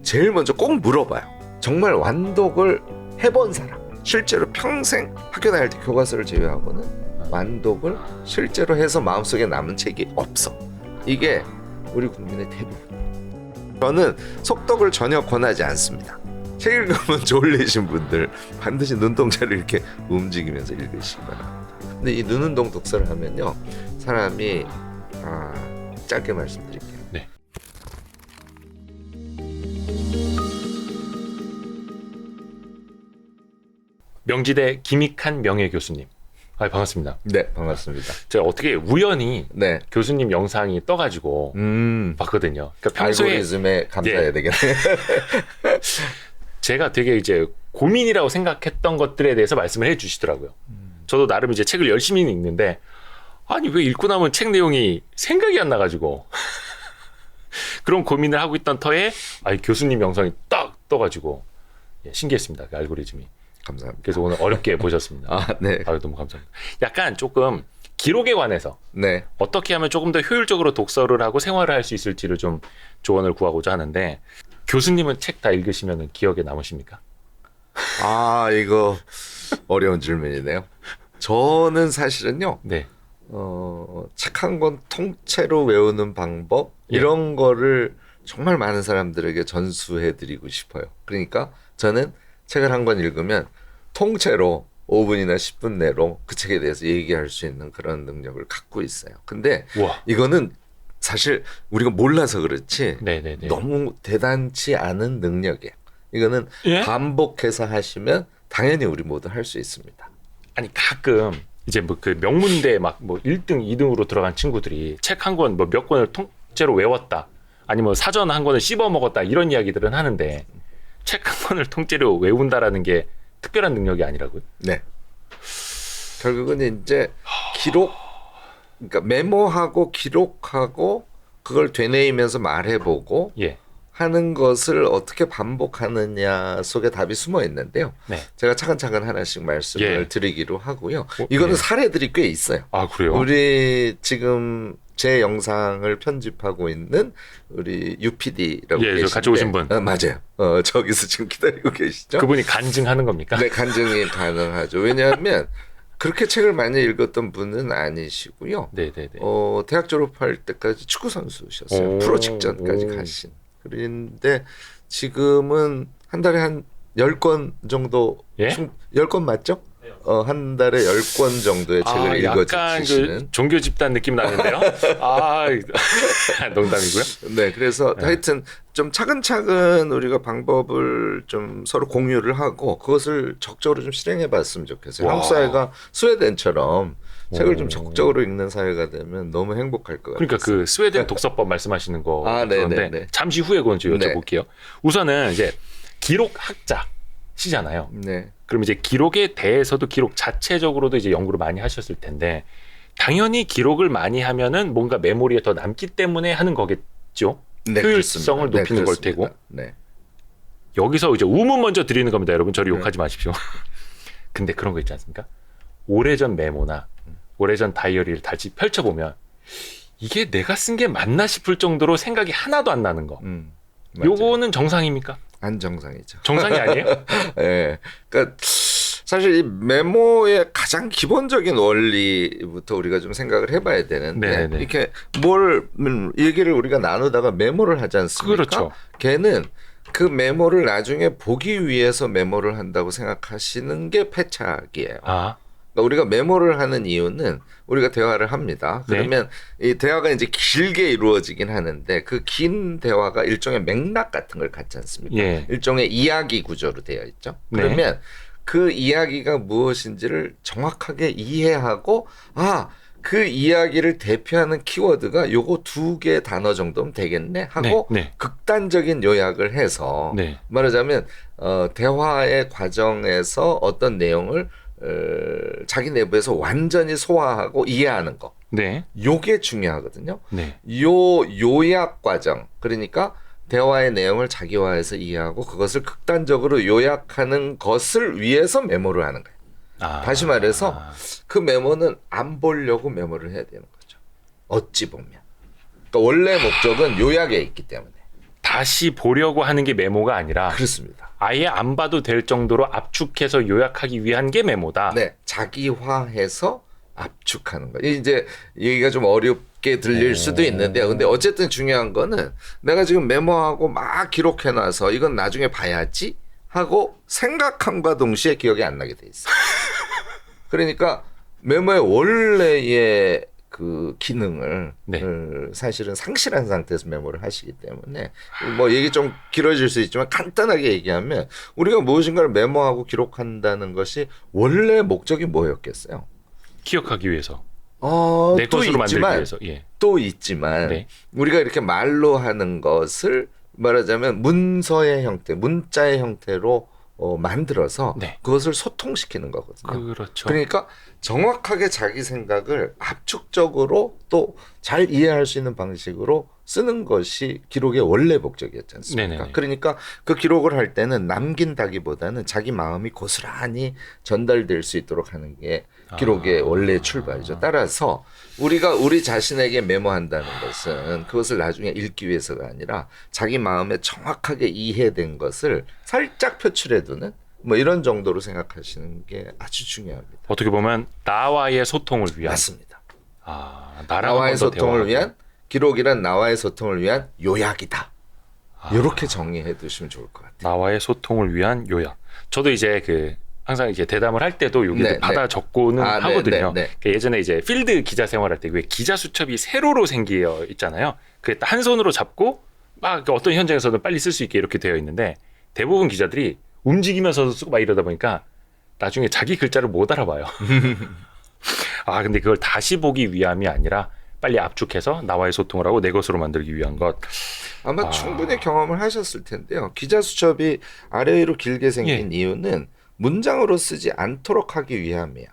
제일 먼저 꼭 물어봐요. 정말 완독을 해본 사람, 실제로 평생 학교 다닐 때 교과서를 제외하고는 완독을 실제로 해서 마음속에 남은 책이 없어. 이게 우리 국민의 대부분. 저는 속독을 전혀 권하지 않습니다. 책 읽으면 졸리신 분들 반드시 눈동자를 이렇게 움직이면서 읽으시기 바랍니다. 근데 이 눈운동 독서를 하면요, 사람이 짧게 말씀드릴게요. 네. 명지대 김익한 명예교수님. 반갑습니다. 네, 반갑습니다. 제가 어떻게 우연히 네. 교수님 영상이 떠가지고 봤거든요. 그러니까 평소에 알고리즘에 감사해야 예. 되겠네. 제가 되게 이제 고민이라고 생각했던 것들에 대해서 말씀을 해주시더라고요. 저도 나름 이제 책을 열심히 읽는데 아니 왜 읽고 나면 책 내용이 생각이 안 나가지고 그런 고민을 하고 있던 터에 교수님 영상이 딱 떠가지고 신기했습니다. 그 알고리즘이. 감사합니다. 그래서 오늘 어렵게 보셨습니다. 네. 너무 감사합니다. 약간 조금 기록에 관해서 네. 어떻게 하면 조금 더 효율적으로 독서를 하고 생활을 할 수 있을지를 좀 조언을 구하고자 하는데 교수님은 책 다 읽으시면 기억에 남으십니까? 이거 어려운 질문이네요. 저는 사실은요. 네. 책 한 권 통째로 외우는 방법 이런 거를 정말 많은 사람들에게 전수해드리고 싶어요. 그러니까 저는 책을 한 권 읽으면 통째로 5분이나 10분 내로 그 책에 대해서 얘기할 수 있는 그런 능력을 갖고 있어요. 근데 우와. 이거는 사실 우리가 몰라서 그렇지 네네네. 너무 대단치 않은 능력이에요. 이거는 예? 반복해서 하시면 당연히 우리 모두 할 수 있습니다. 아니 가끔 이제 뭐 그 명문대 막 뭐 1등, 2등으로 들어간 친구들이 책 한 권 뭐 몇 권을 통째로 외웠다. 아니면 사전 한 권을 씹어 먹었다. 이런 이야기들은 하는데 책 한 권을 통째로 외운다라는 게 특별한 능력이 아니라고요? 네. 결국은 이제 기록, 그러니까 메모하고 기록하고 그걸 되뇌이면서 말해보고 예. 하는 것을 어떻게 반복하느냐 속에 답이 숨어 있는데요. 네. 제가 차근차근 하나씩 말씀을 드리기로 하고요. 이거는 예. 사례들이 꽤 있어요. 그래요? 우리 지금 제 영상을 편집하고 있는 우리 UPD라고 계신데, 저 같이 오신 분. 맞아요. 저기서 지금 기다리고 계시죠? 그분이 간증하는 겁니까? 네, 간증이 가능하죠. 왜냐하면 그렇게 책을 많이 읽었던 분은 아니시고요. 네네네. 대학 졸업할 때까지 축구 선수셨어요. 프로 직전까지 가신. 그런데 지금은 한 달에 한 10권 정도, 예? 10권 맞죠? 한 달에 10권 정도의 책을 약간 읽어주시는. 그 종교 집단 느낌 나는데요? 농담이고요. 네, 그래서 하여튼 좀 차근차근 우리가 방법을 좀 서로 공유를 하고 그것을 적극적으로 좀 실행해 봤으면 좋겠어요. 와. 한국 사회가 스웨덴처럼 책을 좀 적극적으로 읽는 사회가 되면 너무 행복할 것 같아요. 그러니까 그 스웨덴 독서법 말씀하시는 거 그런데 네네네. 잠시 후에 그건 좀 여쭤볼게요. 우선은 이제 기록학자시잖아요. 네. 그럼 이제 기록에 대해서도 기록 자체적으로도 이제 연구를 많이 하셨을 텐데 당연히 기록을 많이 하면은 뭔가 메모리에 더 남기 때문에 하는 거겠죠. 네, 효율성을 그렇습니다. 높이는 걸 그렇습니다. 테고. 네. 여기서 이제 우문 먼저 드리는 겁니다, 여러분. 저를 욕하지 마십시오. 근데 그런 거 있지 않습니까? 오래전 메모나 오래전 다이어리를 다시 펼쳐보면 이게 내가 쓴 게 맞나 싶을 정도로 생각이 하나도 안 나는 거. 맞아요. 요거는 정상입니까? 안정상이죠. 정상이 아니에요? 네. 그러니까 사실 이 메모의 가장 기본적인 원리부터 우리가 좀 생각을 해봐야 되는데 네네. 이렇게 얘기를 우리가 나누다가 메모를 하지 않습니까? 그렇죠. 걔는 그 메모를 나중에 보기 위해서 메모를 한다고 생각하시는 게 패착이에요. 그러니까 우리가 메모를 하는 이유는 우리가 대화를 합니다. 그러면 이 대화가 이제 길게 이루어지긴 하는데 그 긴 대화가 일종의 맥락 같은 걸 갖지 않습니까? 예. 일종의 이야기 구조로 되어 있죠. 그러면 그 이야기가 무엇인지를 정확하게 이해하고 그 이야기를 대표하는 키워드가 요거 2개 단어 정도면 되겠네 하고 극단적인 요약을 해서 말하자면 대화의 과정에서 어떤 내용을 자기 내부에서 완전히 소화하고 이해하는 거. 요게 중요하거든요. 요 요약 과정. 그러니까 대화의 내용을 자기화해서 이해하고 그것을 극단적으로 요약하는 것을 위해서 메모를 하는 거예요. 다시 말해서 그 메모는 안 보려고 메모를 해야 되는 거죠. 어찌 보면. 그러니까 원래 목적은 요약에 있기 때문에. 다시 보려고 하는 게 메모가 아니라 그렇습니다. 아예 안 봐도 될 정도로 압축해서 요약하기 위한 게 메모다. 네, 자기화해서 압축하는 거. 이제 얘기가 좀 어렵게 들릴 수도 있는데요. 근데 어쨌든 중요한 거는 내가 지금 메모하고 막 기록해놔서 이건 나중에 봐야지 하고 생각함과 동시에 기억이 안 나게 돼 있어요. 그러니까 메모의 원래의 그 기능을 네. 사실은 상실한 상태에서 메모를 하시기 때문에 뭐 얘기 좀 길어질 수 있지만 간단하게 얘기하면 우리가 무엇인가를 메모하고 기록한다는 것이 원래 목적이 뭐였겠어요? 기억하기 위해서. 내 또 것으로 만들기 있지만 위해서. 예. 또 있지만 네. 우리가 이렇게 말로 하는 것을 말하자면 문서의 형태, 문자의 형태로 만들어서 네. 그것을 소통시키는 거거든요. 그렇죠. 그러니까 정확하게 자기 생각을 압축적으로 또 잘 이해할 수 있는 방식으로 쓰는 것이 기록의 원래 목적이었지 않습니까? 네네네. 그러니까 그 기록을 할 때는 남긴다기보다는 자기 마음이 고스란히 전달될 수 있도록 하는 게 기록의 원래 출발이죠. 따라서 우리가 우리 자신에게 메모한다는 것은 그것을 나중에 읽기 위해서가 아니라 자기 마음에 정확하게 이해된 것을 살짝 표출해두는 뭐 이런 정도로 생각하시는 게 아주 중요합니다. 어떻게 보면 나와의 소통을 위한. 맞습니다. 나랑 나와의 한번 더 소통을 대화하고. 위한 기록이란 나와의 소통을 위한 요약이다. 이렇게 정리해 두시면 좋을 것 같아요. 나와의 소통을 위한 요약. 저도 이제 항상 이제 대담을 할 때도 여기 네, 받아 네. 적고는 하거든요. 네. 그 예전에 이제 필드 기자 생활할 때 왜 기자 수첩이 세로로 생겨 있잖아요. 그게 딱 한 손으로 잡고 막 어떤 현장에서는 빨리 쓸 수 있게 이렇게 되어 있는데 대부분 기자들이 움직이면서도 쓰고 막 이러다 보니까 나중에 자기 글자를 못 알아봐요. 근데 그걸 다시 보기 위함이 아니라 빨리 압축해서 나와의 소통을 하고 내 것으로 만들기 위한 것. 아마 충분히 경험을 하셨을 텐데요. 기자 수첩이 아래 위로 길게 생긴 이유는 문장으로 쓰지 않도록 하기 위함이에요.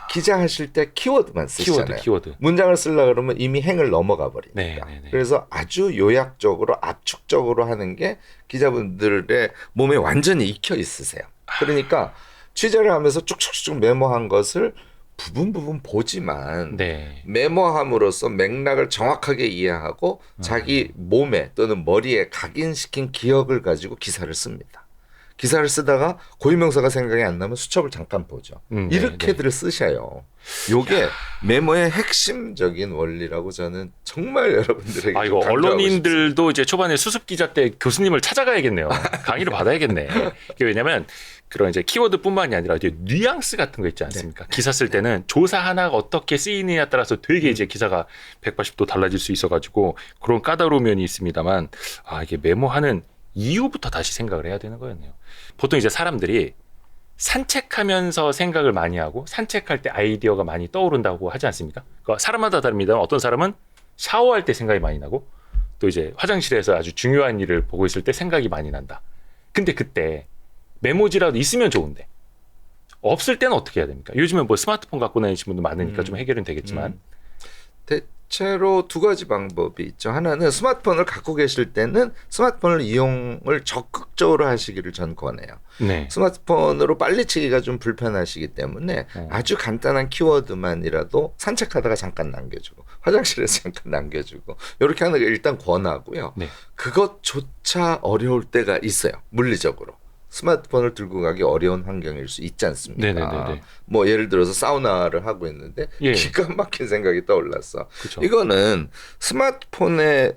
기자 하실 때 키워드만 쓰시잖아요. 키워드. 문장을 쓰려고 그러면 이미 행을 넘어가 버리니까. 네. 그래서 아주 요약적으로 압축적으로 하는 게 기자분들의 몸에 완전히 익혀 있으세요. 그러니까 취재를 하면서 쭉쭉쭉 메모한 것을 부분 보지만 네. 메모함으로써 맥락을 정확하게 이해하고 자기 몸에 또는 머리에 각인시킨 기억을 가지고 기사를 씁니다. 기사를 쓰다가 고유명사가 생각이 안 나면 수첩을 잠깐 보죠. 이렇게들 쓰셔요. 요게 메모의 핵심적인 원리라고 저는 정말 여러분들에게 이거 강조하고 언론인들도 이제 초반에 수습 기자 때 교수님을 찾아가야겠네요. 강의를 받아야겠네. 이게 왜냐면 그런 이제 키워드뿐만이 아니라 이제 뉘앙스 같은 거 있지 않습니까? 기사 쓸 때는 조사 하나가 어떻게 쓰이느냐에 따라서 되게 이제 기사가 180도 달라질 수 있어가지고 그런 까다로운 면이 있습니다만 이게 메모하는 이유부터 다시 생각을 해야 되는 거였네요. 보통 이제 사람들이 산책하면서 생각을 많이 하고 산책할 때 아이디어가 많이 떠오른다고 하지 않습니까? 그러니까 사람마다 다릅니다. 어떤 사람은 샤워할 때 생각이 많이 나고 또 이제 화장실에서 아주 중요한 일을 보고 있을 때 생각이 많이 난다. 근데 그때 메모지라도 있으면 좋은데 없을 때는 어떻게 해야 됩니까? 요즘에 뭐 스마트폰 갖고 다니시는 분도 많으니까 좀 해결은 되겠지만 대체로 두 가지 방법이 있죠. 하나는 스마트폰을 갖고 계실 때는 스마트폰을 이용을 적극적으로 하시기를 전 권해요. 네. 스마트폰으로 빨리치기가 좀 불편하시기 때문에 아주 간단한 키워드만이라도 산책하다가 잠깐 남겨주고 화장실에서 잠깐 남겨주고 이렇게 하는 게 일단 권하고요. 네. 그것조차 어려울 때가 있어요. 물리적으로. 스마트폰을 들고 가기 어려운 환경일 수 있지 않습니까? 네네네네. 뭐 예를 들어서 사우나를 하고 있는데 기가 막힌 생각이 떠올랐어. 그쵸. 이거는 스마트폰에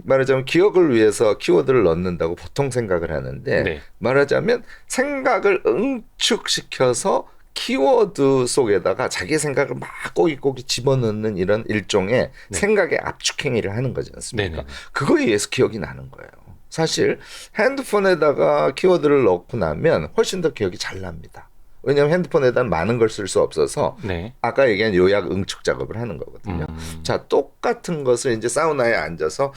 말하자면 기억을 위해서 키워드를 넣는다고 보통 생각을 하는데 말하자면 생각을 응축시켜서 키워드 속에다가 자기 생각을 막 꼬깃꼬깃 집어넣는 이런 일종의 생각의 압축행위를 하는 거지 않습니까? 그거에 의해서 기억이 나는 거예요. 사실 핸드폰에다가 키워드를 넣고 나면 훨씬 더 기억이 잘 납니다. 왜냐하면 핸드폰에다는 많은 걸 쓸 수 없어서 아까 얘기한 요약 응축 작업을 하는 거거든요. 자, 똑같은 것을 이제 사우나에 앉아서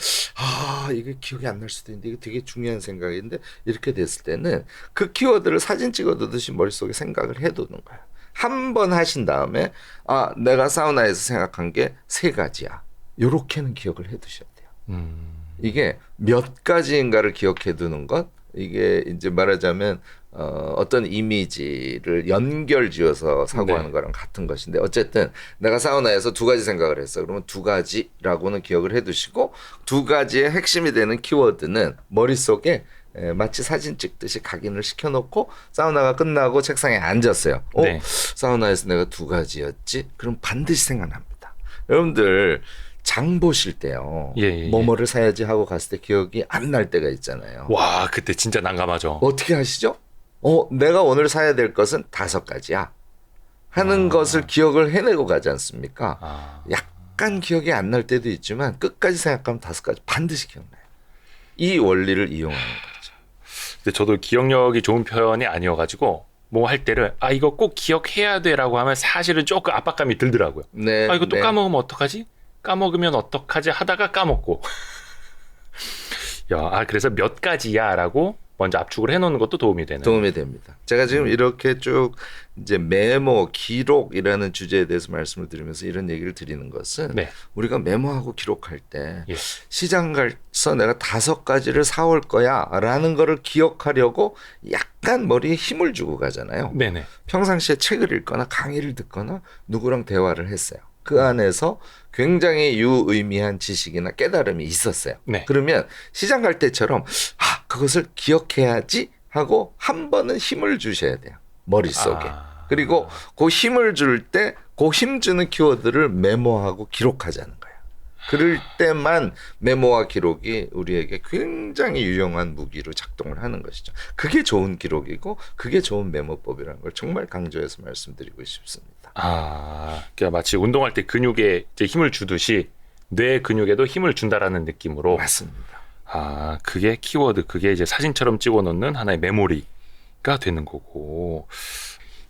이게 기억이 안 날 수도 있는데 이게 되게 중요한 생각인데 이렇게 됐을 때는 그 키워드를 사진 찍어 두듯이 머릿속에 생각을 해두는 거예요. 한 번 하신 다음에 내가 사우나에서 생각한 게 3가지야. 요렇게는 기억을 해두셔야 돼요. 이게 몇 가지인가를 기억해 두는 것 이게 이제 말하자면 어떤 이미지를 연결지어서 사고하는 네. 거랑 같은 것인데 어쨌든 내가 사우나에서 두 가지 생각을 했어. 그러면 두 가지라고는 기억을 해두시고 두 가지의 핵심이 되는 키워드는 머릿속에 마치 사진 찍듯이 각인을 시켜놓고 사우나가 끝나고 책상에 앉았어요. 네. 사우나에서 내가 두 가지였지? 그럼 반드시 생각납니다. 여러분들 장 보실 때요. 예. 뭐뭐를 사야지 하고 갔을 때 기억이 안 날 때가 있잖아요. 와, 그때 진짜 난감하죠. 어떻게 하시죠? 내가 오늘 사야 될 것은 5가지야. 하는 것을 기억을 해내고 가지 않습니까? 약간 기억이 안 날 때도 있지만 끝까지 생각하면 5가지 반드시 기억나요. 이 원리를 이용하는 거죠. 근데 저도 기억력이 좋은 편이 아니어가지고 뭐 할 때를 이거 꼭 기억해야 돼라고 하면 사실은 조금 압박감이 들더라고요. 네, 이거 또 까먹으면 어떡하지? 까먹으면 어떡하지? 하다가 까먹고. 그래서 몇 가지야라고 먼저 압축을 해놓는 것도 도움이 되는. 도움이 됩니다. 제가 지금 이렇게 쭉 이제 메모, 기록이라는 주제에 대해서 말씀을 드리면서 이런 얘기를 드리는 것은 네. 우리가 메모하고 기록할 때 예. 시장 가서 내가 5가지를 사올 거야라는 거를 기억하려고 약간 머리에 힘을 주고 가잖아요. 네네. 평상시에 책을 읽거나 강의를 듣거나 누구랑 대화를 했어요. 그 안에서 굉장히 유의미한 지식이나 깨달음이 있었어요. 네. 그러면 시장 갈 때처럼 그것을 기억해야지 하고 한 번은 힘을 주셔야 돼요. 머릿속에. 그리고 그 힘을 줄 때 그 힘 주는 키워드를 메모하고 기록하자는 거예요. 그럴 때만 메모와 기록이 우리에게 굉장히 유용한 무기로 작동을 하는 것이죠. 그게 좋은 기록이고 그게 좋은 메모법이라는 걸 정말 강조해서 말씀드리고 싶습니다. 그러니까 마치 운동할 때 근육에 이제 힘을 주듯이 뇌 근육에도 힘을 준다라는 느낌으로. 맞습니다. 그게 키워드, 그게 이제 사진처럼 찍어 놓는 하나의 메모리가 되는 거고.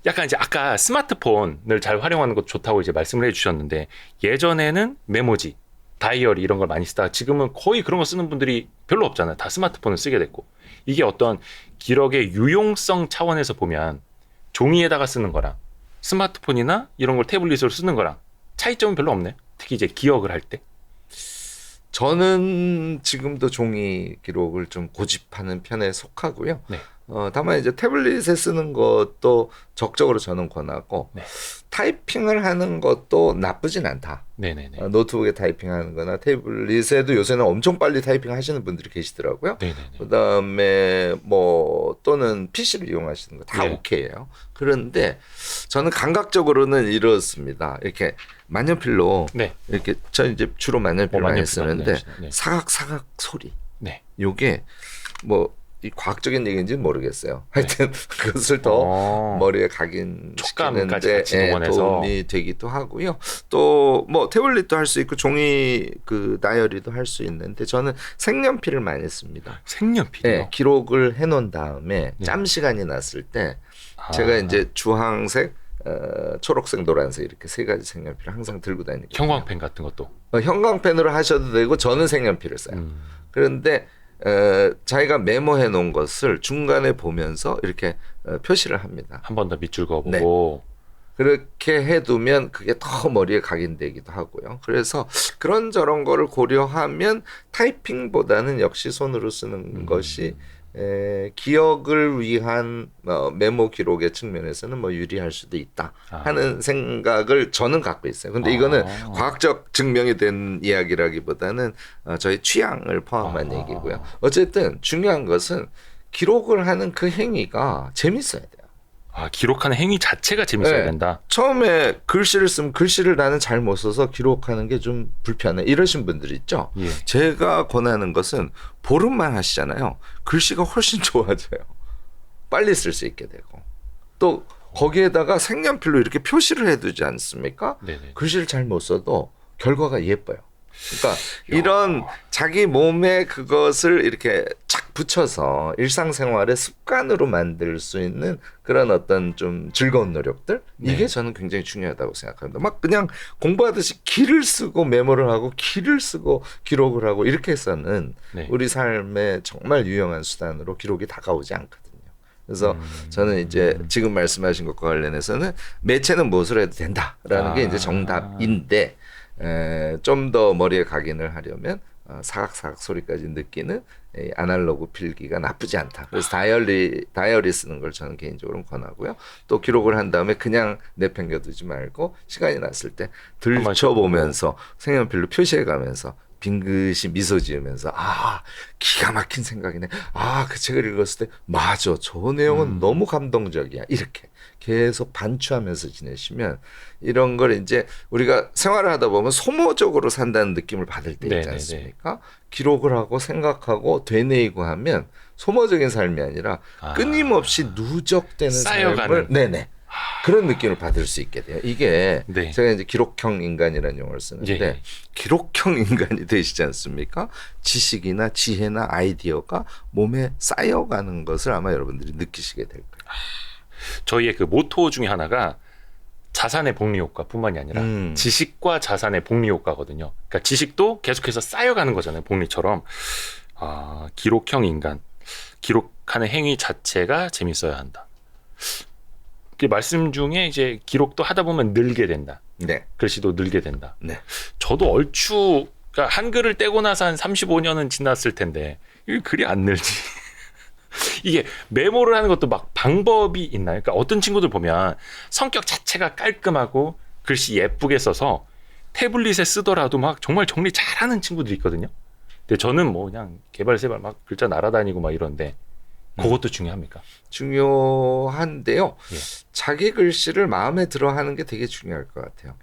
약간 이제 아까 스마트폰을 잘 활용하는 것도 좋다고 이제 말씀을 해주셨는데, 예전에는 메모지, 다이어리 이런 걸 많이 쓰다가 지금은 거의 그런 거 쓰는 분들이 별로 없잖아요. 다 스마트폰을 쓰게 됐고. 이게 어떤 기록의 유용성 차원에서 보면 종이에다가 쓰는 거랑 스마트폰이나 이런 걸 태블릿으로 쓰는 거랑 차이점은 별로 없네요. 특히 이제 기억을 할 때. 저는 지금도 종이 기록을 좀 고집하는 편에 속하고요. 네. 다만 이제 태블릿에 쓰는 것도 적극적으로 저는 권하고 네. 타이핑을 하는 것도 나쁘진 않다. 네네네. 노트북에 타이핑하는 거나 태블릿에도 요새는 엄청 빨리 타이핑 하시는 분들이 계시더라고요. 네네네. 그다음에 뭐 또는 PC를 이용하시는 거 다 네. 오케이예요. 그런데 저는 감각적으로는 이렇습니다. 이렇게 만년필로 네. 이렇게 저 이제 주로 만년필 많이 만년필 쓰는데 네. 사각사각 소리. 네. 요게 뭐 이 과학적인 얘기인지는 모르겠어요. 하여튼 그것을 더 머리에 촉감까지 각인시키는데 같이 동원해서. 도움이 되기도 하고요. 또 뭐 태블릿도 할 수 있고 종이 그 다이어리도 할 수 있는데 저는 색연필을 많이 씁니다. 색연필이요? 네, 기록을 해놓은 다음에 네. 짬 시간이 났을 때 제가 이제 주황색, 초록색, 노란색 이렇게 3가지 색연필을 항상 들고 다니거든요. 형광펜 같은 것도. 형광펜으로 하셔도 되고 저는 색연필을 써요. 그런데 자기가 메모해 놓은 것을 중간에 보면서 이렇게 표시를 합니다. 한 번 더 밑줄 그어보고. 그렇게 해두면 그게 더 머리에 각인되기도 하고요. 그래서 그런 저런 거를 고려하면 타이핑보다는 역시 손으로 쓰는 것이 기억을 위한 메모 기록의 측면에서는 뭐 유리할 수도 있다 하는 생각을 저는 갖고 있어요. 근데 이거는 과학적 증명이 된 이야기라기보다는 저희 취향을 포함한 얘기고요. 어쨌든 중요한 것은 기록을 하는 그 행위가 재밌어야 돼요. 기록하는 행위 자체가 재밌어야 된다. 처음에 글씨를 쓰면 글씨를 나는 잘 못 써서 기록하는 게 좀 불편해 이러신 분들 있죠. 예. 제가 권하는 것은 보름만 하시잖아요. 글씨가 훨씬 좋아져요. 빨리 쓸 수 있게 되고 또 거기에다가 색연필로 이렇게 표시를 해두지 않습니까? 네네. 글씨를 잘 못 써도 결과가 예뻐요. 그러니까 이런 자기 몸에 그것을 이렇게 착 붙여서 일상생활의 습관으로 만들 수 있는 그런 어떤 좀 즐거운 노력들 이게 저는 굉장히 중요하다고 생각합니다. 막 그냥 공부하듯이 기를 쓰고 메모를 하고 기를 쓰고 기록을 하고 이렇게 해서는 우리 삶에 정말 유용한 수단으로 기록이 다가오지 않거든요. 그래서 저는 이제 지금 말씀하신 것과 관련해서는 매체는 무엇을 해도 된다라는 게 이제 정답인데 좀 더 머리에 각인을 하려면 사각사각 소리까지 느끼는 이 아날로그 필기가 나쁘지 않다. 그래서 다이어리 쓰는 걸 저는 개인적으로 권하고요. 또 기록을 한 다음에 그냥 내팽겨두지 말고 시간이 났을 때 들춰보면서 색연필로 표시해가면서 빙긋이 미소 지으면서 기가 막힌 생각이네. 그 책을 읽었을 때 맞아. 저 내용은 너무 감동적이야. 이렇게 계속 반추하면서 지내시면 이런 걸 이제 우리가 생활을 하다 보면 소모적으로 산다는 느낌을 받을 때 있지 않습니까? 기록을 하고 생각하고 되뇌이고 하면 소모적인 삶이 아니라 끊임없이 누적되는 쌓여가는. 삶을 그런 느낌을 받을 수 있게 돼요. 이게 네. 제가 이제 기록형 인간이라는 용어를 쓰는데 예. 기록형 인간이 되시지 않습니까? 지식이나 지혜나 아이디어가 몸에 쌓여가는 것을 아마 여러분들이 느끼시게 될 거예요. 저희의 그 모토 중에 하나가 자산의 복리 효과뿐만이 아니라 지식과 자산의 복리 효과거든요. 그러니까 지식도 계속해서 쌓여가는 거잖아요. 복리처럼. 기록형 인간. 기록하는 행위 자체가 재밌어야 한다. 말씀 중에 이제 기록도 하다 보면 늘게 된다. 네. 글씨도 늘게 된다. 네. 저도 얼추 그러니까 한글을 떼고 나서 한 35년은 지났을 텐데 이 글이 안 늘지. 이게 메모를 하는 것도 막 방법이 있나요? 그러니까 어떤 친구들 보면 성격 자체가 깔끔하고 글씨 예쁘게 써서 태블릿에 쓰더라도 막 정말 정리 잘하는 친구들이 있거든요. 근데 저는 뭐 그냥 개발세발 막 글자 날아다니고 막 이런데 그것도 중요합니까? 중요한데요. 예. 자기 글씨를 마음에 들어 하는 게 되게 중요할 것 같아요.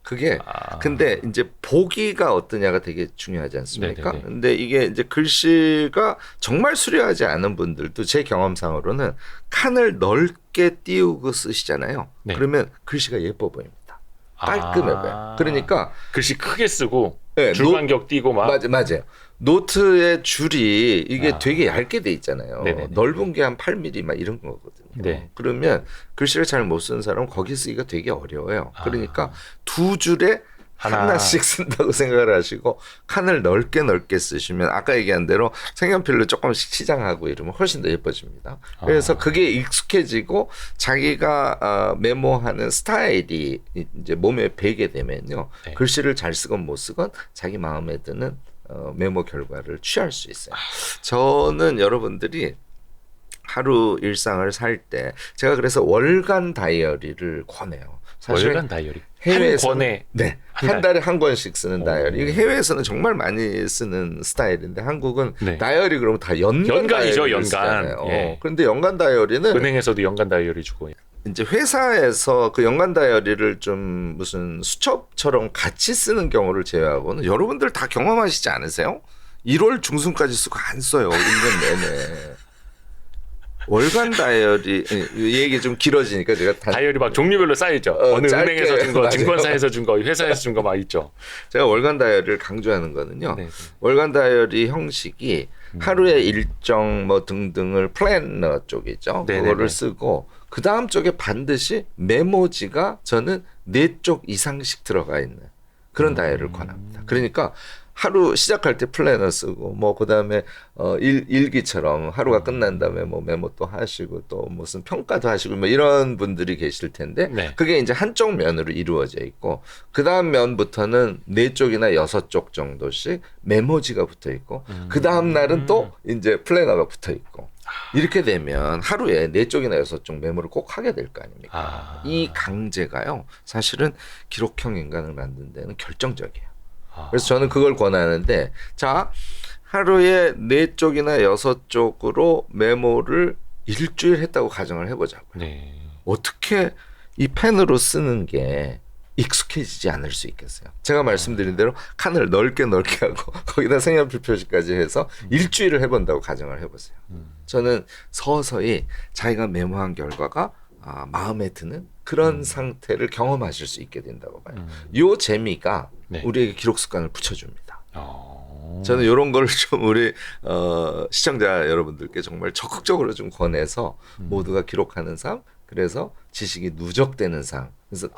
그게 근데 이제 보기가 어떠냐가 되게 중요하지 않습니까? 네네네. 근데 이게 이제 글씨가 정말 수려하지 않은 분들도 제 경험상으로는 칸을 넓게 띄우고 쓰시잖아요. 네. 그러면 글씨가 예뻐 보입니다. 깔끔해 보여요. 그러니까 글씨 크게 쓰고 네, 줄간격 띄고 막 맞아요. 노트의 줄이 이게 되게 얇게 돼 있잖아요. 네네네. 넓은 게 한 8mm 막 이런 거거든요. 네. 그러면 글씨를 잘 못 쓰는 사람은 거기 쓰기가 되게 어려워요. 그러니까 두 줄에 하나씩 쓴다고 생각을 하시고 칸을 넓게 쓰시면 아까 얘기한 대로 색연필로 조금씩 치장하고 이러면 훨씬 더 예뻐집니다. 그래서 그게 익숙해지고 자기가 메모하는 스타일이 이제 몸에 배게 되면요. 네. 글씨를 잘 쓰건 못 쓰건 자기 마음에 드는 메모 결과를 취할 수 있어요. 저는 여러분들이 하루 일상을 살 때 제가 그래서 월간 다이어리를 권해요. 사실 월간 다이어리. 해외에서 한 권에 한 달에 한 권씩 쓰는 다이어리. 이게 해외에서는 정말 많이 쓰는 스타일인데 한국은 네. 다이어리 그러면 다 연간이죠, 다이어리를 연간. 쓰잖아요. 예. 그런데 연간 다이어리는 은행에서도 연간 다이어리 주고. 이제 회사에서 그 연간 다이어리를 좀 무슨 수첩처럼 같이 쓰는 경우를 제외하고는 여러분들 다 경험하시지 않으세요? 1월 중순까지 쓰고 안 써요. 1년 내내. 월간 다이어리 이 얘기 좀 길어지니까 제가 다이어리 막 종류별로 쌓이죠. 어느 짧게, 은행에서 준 거, 맞아요. 증권사에서 준 거, 회사에서 준 거 막 있죠. 제가 월간 다이어리를 강조하는 거는요. 네. 월간 다이어리 형식이 하루의 일정 뭐 등등을 플래너 쪽이죠. 네네네. 그거를 쓰고 그 다음 쪽에 반드시 메모지가 저는 4쪽 이상씩 들어가 있는 그런 다이어리를 권합니다. 그러니까 하루 시작할 때 플래너 쓰고 뭐 그다음에 일기처럼 하루가 끝난 다음에 뭐 메모 또 하시고 또 무슨 평가도 하시고 뭐 이런 분들이 계실 텐데 네. 그게 이제 한쪽 면으로 이루어져 있고 그다음 면부터는 4쪽이나 6쪽 정도씩 메모지가 붙어 있고 그다음 날은 또 이제 플래너가 붙어 있고 이렇게 되면 하루에 4쪽이나 6쪽 메모를 꼭 하게 될 거 아닙니까? 이 강제가요. 사실은 기록형 인간을 만드는 데는 결정적이에요. 그래서 저는 그걸 권하는데 자 하루에 4쪽이나 6쪽으로 메모를 일주일 했다고 가정을 해보자고요. 네. 어떻게 이 펜으로 쓰는 게 익숙해지지 않을 수 있겠어요. 제가 말씀드린 대로 칸을 넓게 하고 거기다 색연필 표시까지 해서 일주일을 해본다고 가정을 해보세요. 저는 서서히 자기가 메모한 결과가 마음에 드는 그런 상태를 경험하실 수 있게 된다고 봐요. 요 재미가 네. 우리에게 기록 습관을 붙여줍니다. 어... 저는 이런 걸 좀 우리 시청자 여러분들께 정말 적극적으로 좀 권해서 모두가 기록하는 삶, 그래서 지식이 누적되는 삶. 그래서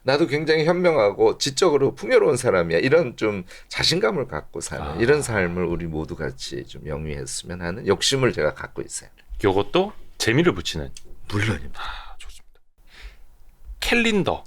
나도 굉장히 현명하고 지적으로 풍요로운 사람이야. 이런 좀 자신감을 갖고 사는 이런 삶을 우리 모두 같이 좀 영위했으면 하는 욕심을 제가 갖고 있어요. 이것도 재미를 붙이는. 물론입니다. 좋습니다. 캘린더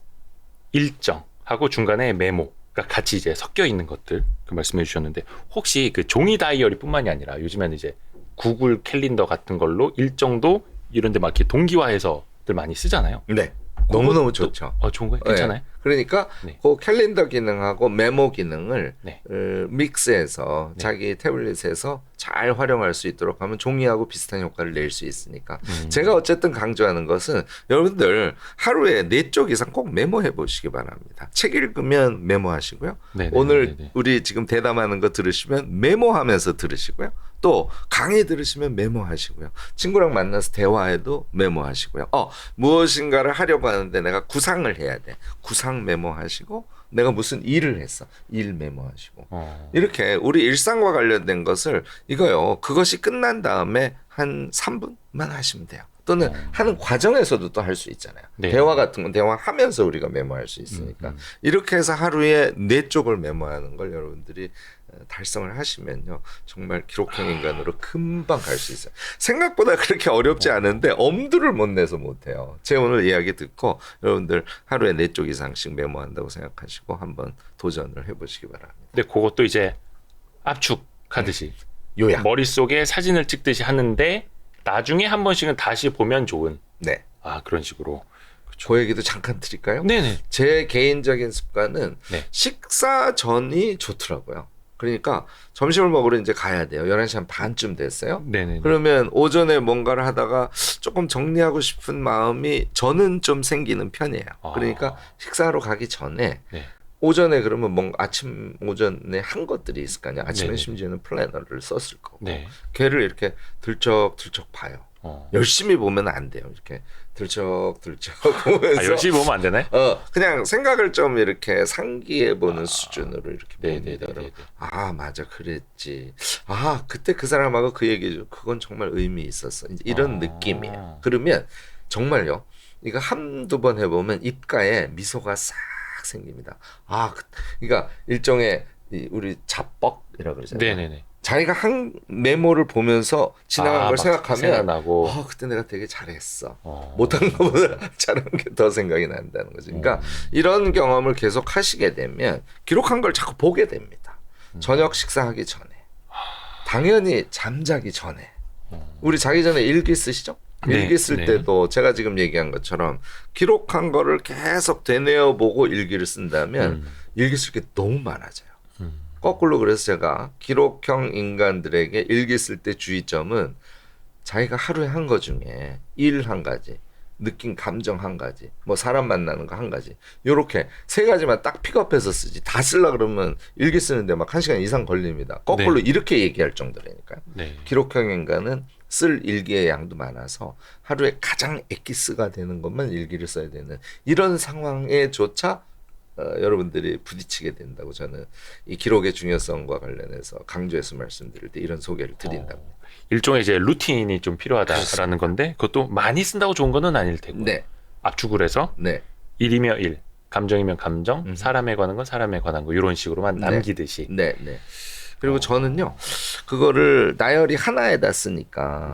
일정하고 중간에 메모. 같이 이제 섞여 있는 것들 그 말씀해 주셨는데 혹시 그 종이 다이어리뿐만이 아니라 요즘에는 이제 구글 캘린더 같은 걸로 일정도 이런데 막 이렇게 동기화해서들 많이 쓰잖아요. 네. 너무너무 좋죠. 좋은 거예요? 괜찮아요? 네. 그러니까 네. 그 캘린더 기능하고 메모 기능을 네. 믹스해서 네. 자기 태블릿에서 잘 활용할 수 있도록 하면 종이하고 비슷한 효과를 낼 수 있으니까 제가 어쨌든 강조하는 것은 여러분들 하루에 4쪽 이상 꼭 메모해 보시기 바랍니다. 책 읽으면 메모하시고요. 네네. 오늘 네네. 우리 지금 대담하는 거 들으시면 메모하면서 들으시고요. 또 강의 들으시면 메모하시고요. 친구랑 만나서 대화해도 메모하시고요. 무엇인가를 하려고 하는데 내가 구상을 해야 돼. 구상 메모하시고 내가 무슨 일을 했어. 일 메모하시고. 이렇게 우리 일상과 관련된 것을 이거요. 그것이 끝난 다음에 한 3분만 하시면 돼요. 또는 하는 과정에서도 또 할 수 있잖아요. 네. 대화 같은 건 대화하면서 우리가 메모할 수 있으니까. 이렇게 해서 하루에 4쪽을 메모하는 걸 여러분들이 달성을 하시면요. 정말 기록형 인간으로 금방 갈 수 있어요. 생각보다 그렇게 어렵지 않은데 엄두를 못 내서 못해요. 제 오늘 이야기 듣고 여러분들 하루에 4쪽 이상씩 메모한다고 생각하시고 한번 도전을 해보시기 바랍니다. 근데 그것도 이제 압축하듯이 요약. 머릿속에 사진을 찍듯이 하는데 나중에 한 번씩은 다시 보면 좋은 네. 그런 식으로. 그 얘기도 잠깐 드릴까요? 네네. 제 개인적인 습관은 네. 식사 전이 좋더라고요. 그러니까 점심을 먹으러 이제 가야 돼요. 11시 한 반쯤 됐어요. 네네. 그러면 오전에 뭔가를 하다가 조금 정리하고 싶은 마음이 저는 좀 생기는 편이에요. 그러니까 식사하러 가기 전에 네. 오전에 그러면 뭔가 아침 오전에 한 것들이 있을 거 아니에요. 아침에 네네. 심지어는 플래너를 썼을 거고 네. 걔를 이렇게 들쩍들쩍 봐요. 열심히 보면 안 돼요. 이렇게 들쩍들쩍 보면서 열심히 보면 안 되나요? 그냥 생각을 좀 이렇게 상기해 보는 수준으로 이렇게 네네네네. 봅니다. 맞아 그랬지. 그때 그 사람하고 그 얘기죠. 그건 정말 의미 있었어. 이제 이런 느낌이에요. 그러면 정말요. 이거 한두 번 해보면 입가에 미소가 싹 생깁니다. 그러니까 일종의 우리 잡벅이라고 그러잖아요. 네네네. 자기가 한 메모를 보면서 지나간 걸 생각하면 생각나고. 그때 내가 되게 잘했어. 못한 것보다 잘한 게 더 생각이 난다는 거죠. 그러니까 이런 경험을 계속 하시게 되면 기록한 걸 자꾸 보게 됩니다. 저녁 식사하기 전에, 당연히 잠자기 전에. 우리 자기 전에 일기 쓰시죠? 일기 쓸 때도 제가 지금 얘기한 것처럼 기록한 거를 계속 되뇌어 보고 일기를 쓴다면 일기 쓸 게 너무 많아져요. 거꾸로 그래서 제가 기록형 인간들에게 일기 쓸 때 주의점은 자기가 하루에 한 거 중에 일 한 가지, 느낀 감정 한 가지, 뭐 사람 만나는 거 한 가지, 요렇게 3가지만 딱 픽업해서 쓰지. 다 쓰려 그러면 일기 쓰는데 막 1시간 이상 걸립니다. 거꾸로 이렇게 얘기할 정도라니까요. 기록형 인간은 쓸 일기의 양도 많아서 하루에 가장 엑기스가 되는 것만 일기를 써야 되는 이런 상황에조차 여러분들이 부딪히게 된다고 저는 이 기록의 중요성과 관련해서 강조해서 말씀드릴 때 이런 소개를 드린답니다. 일종의 이제 루틴이 좀 필요하다라는 건데 그것도 많이 쓴다고 좋은 거는 아닐 테고. 네. 압축을 해서 일이며 일, 감정이면 감정, 사람에 관한 건 사람에 관한 거 이런 식으로만 남기듯이. 네. 그리고 저는요 그거를 나열이 하나에다 쓰니까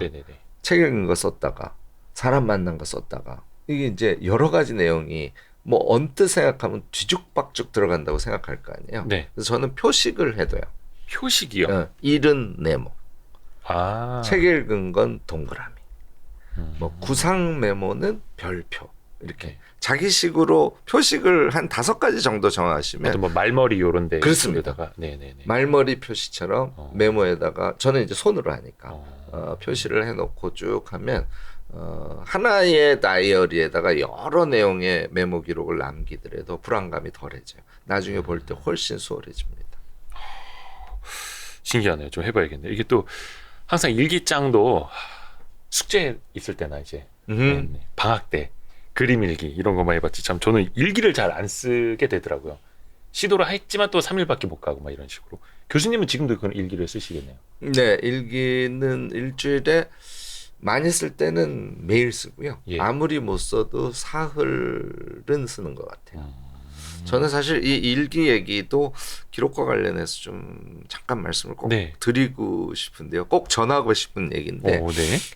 책 읽는 거 썼다가 사람 만난 거 썼다가 이게 이제 여러 가지 내용이 뭐 언뜻 생각하면 뒤죽박죽 들어간다고 생각할 거 아니에요. 그래서 저는 표식을 해둬요. 표식이요? 일은 네모. 책 읽은 건 동그라미. 뭐 구상 메모는 별표. 이렇게 자기식으로 표식을 한 5가지 정도 정하시면 뭐 말머리 요런데 그렇습니다. 말머리 표시처럼 메모에다가 저는 이제 손으로 하니까 표시를 해놓고 쭉 하면 하나의 다이어리에다가 여러 내용의 메모 기록을 남기더라도 불안감이 덜해져요. 나중에 볼 때 훨씬 수월해집니다. 신기하네요. 좀 해봐야겠네요. 이게 또 항상 일기장도 숙제 있을 때나 이제 방학 때 그림 일기 이런 것만 해봤지 참 저는 일기를 잘 안 쓰게 되더라고요. 시도를 했지만 또 3일밖에 못 가고 막 이런 식으로. 교수님은 지금도 그런 일기를 쓰시겠네요. 네, 일기는 일주일에 많이 쓸 때는 매일 쓰고요. 아무리 못 써도 사흘은 쓰는 것 같아요. 저는 사실 이 일기 얘기도 기록과 관련해서 좀 잠깐 말씀을 꼭 드리고 싶은데요. 꼭 전하고 싶은 얘기인데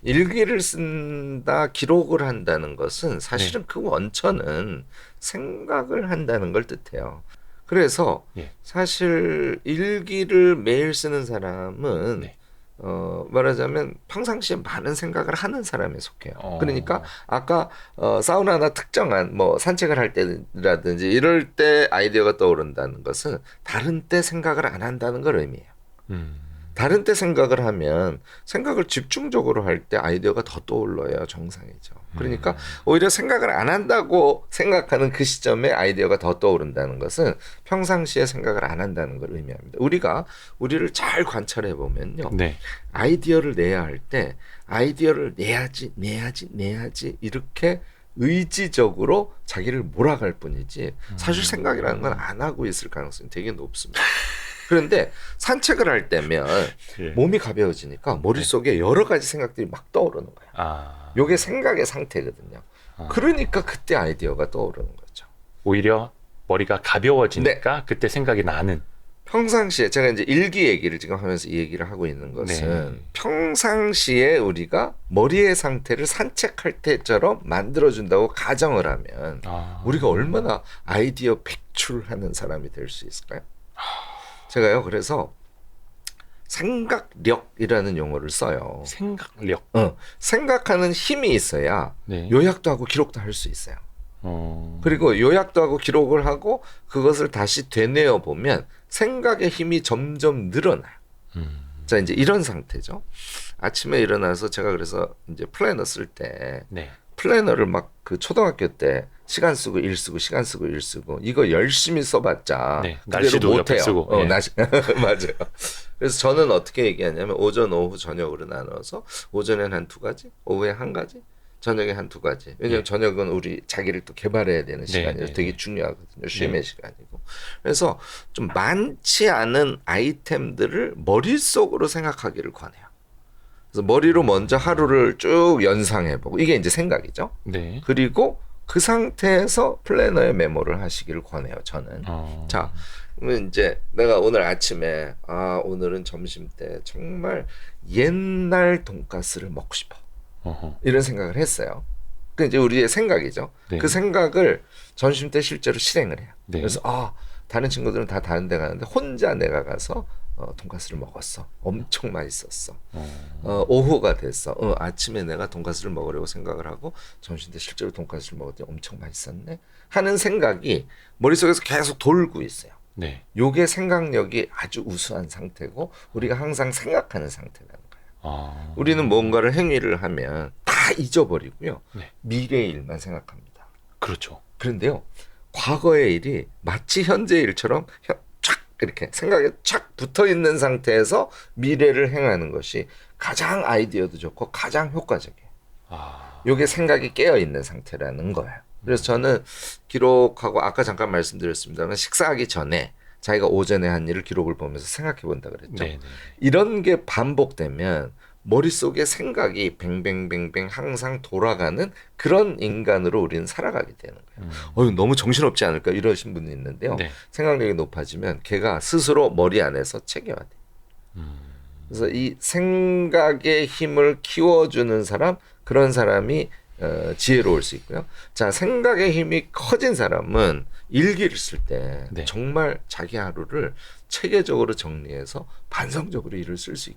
일기를 쓴다, 기록을 한다는 것은 사실은 그 원천은 생각을 한다는 걸 뜻해요. 그래서 예. 사실 일기를 매일 쓰는 사람은 네. 말하자면 평상시에 많은 생각을 하는 사람에 속해요. 그러니까 아까 사우나나 특정한 뭐 산책을 할 때라든지 이럴 때 아이디어가 떠오른다는 것은 다른 때 생각을 안 한다는 걸 의미해요. 다른 때 생각을 하면 생각을 집중적으로 할 때 아이디어가 더 떠올라야 정상이죠. 그러니까 오히려 생각을 안 한다고 생각하는 그 시점에 아이디어가 더 떠오른다는 것은 평상시에 생각을 안 한다는 걸 의미합니다. 우리가 우리를 잘 관찰해 보면요. 네. 아이디어를 내야 할 때 아이디어를 내야지 이렇게 의지적으로 자기를 몰아갈 뿐이지 사실 생각이라는 건 안 하고 있을 가능성이 되게 높습니다. 그런데 산책을 할 때면 예. 몸이 가벼워지니까 머릿속에 여러 가지 생각들이 막 떠오르는 거예요. 아. 요게 생각의 상태거든요. 그러니까 그때 아이디어가 떠오르는 거죠. 오히려 머리가 가벼워지니까 그때 생각이 나는. 평상시에 제가 이제 일기 얘기를 지금 하면서 이 얘기를 하고 있는 것은 평상시에 우리가 머리의 상태를 산책할 때처럼 만들어준다고 가정을 하면 우리가 얼마나 아이디어 백출하는 사람이 될 수 있을까요? 제가요 그래서 생각력이라는 용어를 써요. 생각력. 생각하는 힘이 있어야 네. 요약도 하고 기록도 할 수 있어요. 그리고 요약도 하고 기록을 하고 그것을 다시 되뇌어 보면 생각의 힘이 점점 늘어나요. 자, 이제 이런 상태죠. 아침에 일어나서 제가 그래서 이제 플래너 쓸 때 네. 플래너를 막 그 초등학교 때 시간 쓰고 일 쓰고 시간 쓰고 일 쓰고 이거 열심히 써봤자 네. 그대로 날씨도 옆에 못해요. 쓰고. 예. 맞아요. 그래서 저는 어떻게 얘기하냐면 오전, 오후, 저녁으로 나눠서 오전엔 한 2가지, 오후에 1가지, 저녁에 한 2가지. 왜냐하면 저녁은 우리 자기를 또 개발해야 되는 시간이라서 되게 중요하거든요. 쉼의 시간이고. 그래서 좀 많지 않은 아이템들을 머릿속으로 생각하기를 권해요. 그래서 머리로 먼저 하루를 쭉 연상해보고 이게 이제 생각이죠. 네. 그리고 그 상태에서 플래너에 메모를 하시기를 권해요. 저는. 자, 그러면 이제 내가 오늘 아침에 오늘은 점심 때 정말 옛날 돈가스를 먹고 싶어. 이런 생각을 했어요. 그 이제 우리의 생각이죠. 네. 그 생각을 점심 때 실제로 실행을 해요. 네. 그래서 다른 친구들은 다 다른 데 가는데 혼자 내가 가서 돈가스를 먹었어. 엄청 맛있었어. 오후가 됐어. 아침에 내가 돈가스를 먹으려고 생각을 하고 점심 때 실제로 돈가스를 먹었더니 엄청 맛있었네. 하는 생각이 머릿속에서 계속 돌고 있어요. 네. 요게 생각력이 아주 우수한 상태고 우리가 항상 생각하는 상태라는 거예요. 우리는 뭔가를 행위를 하면 다 잊어버리고요. 네. 미래의 일만 생각합니다. 그렇죠. 그런데요. 과거의 일이 마치 현재의 일처럼 쫙 이렇게 생각에 쫙 붙어있는 상태에서 미래를 행하는 것이 가장 아이디어도 좋고 가장 효과적이에요. 요게 생각이 깨어있는 상태라는 거예요. 그래서 저는 기록하고 아까 잠깐 말씀드렸습니다만 식사하기 전에 자기가 오전에 한 일을 기록을 보면서 생각해 본다 그랬죠. 네네. 이런 게 반복되면 머릿속에 생각이 뱅뱅뱅뱅 항상 돌아가는 그런 인간으로 우리는 살아가게 되는 거예요. 너무 정신없지 않을까 이러신 분이 있는데요. 네. 생각력이 높아지면 걔가 스스로 머리 안에서 체계화돼. 그래서 이 생각의 힘을 키워주는 사람, 그런 사람이 지혜로울 수 있고요. 자, 생각의 힘이 커진 사람은 일기를 쓸 때 네. 정말 자기 하루를 체계적으로 정리해서 반성적으로 일기를 쓸 수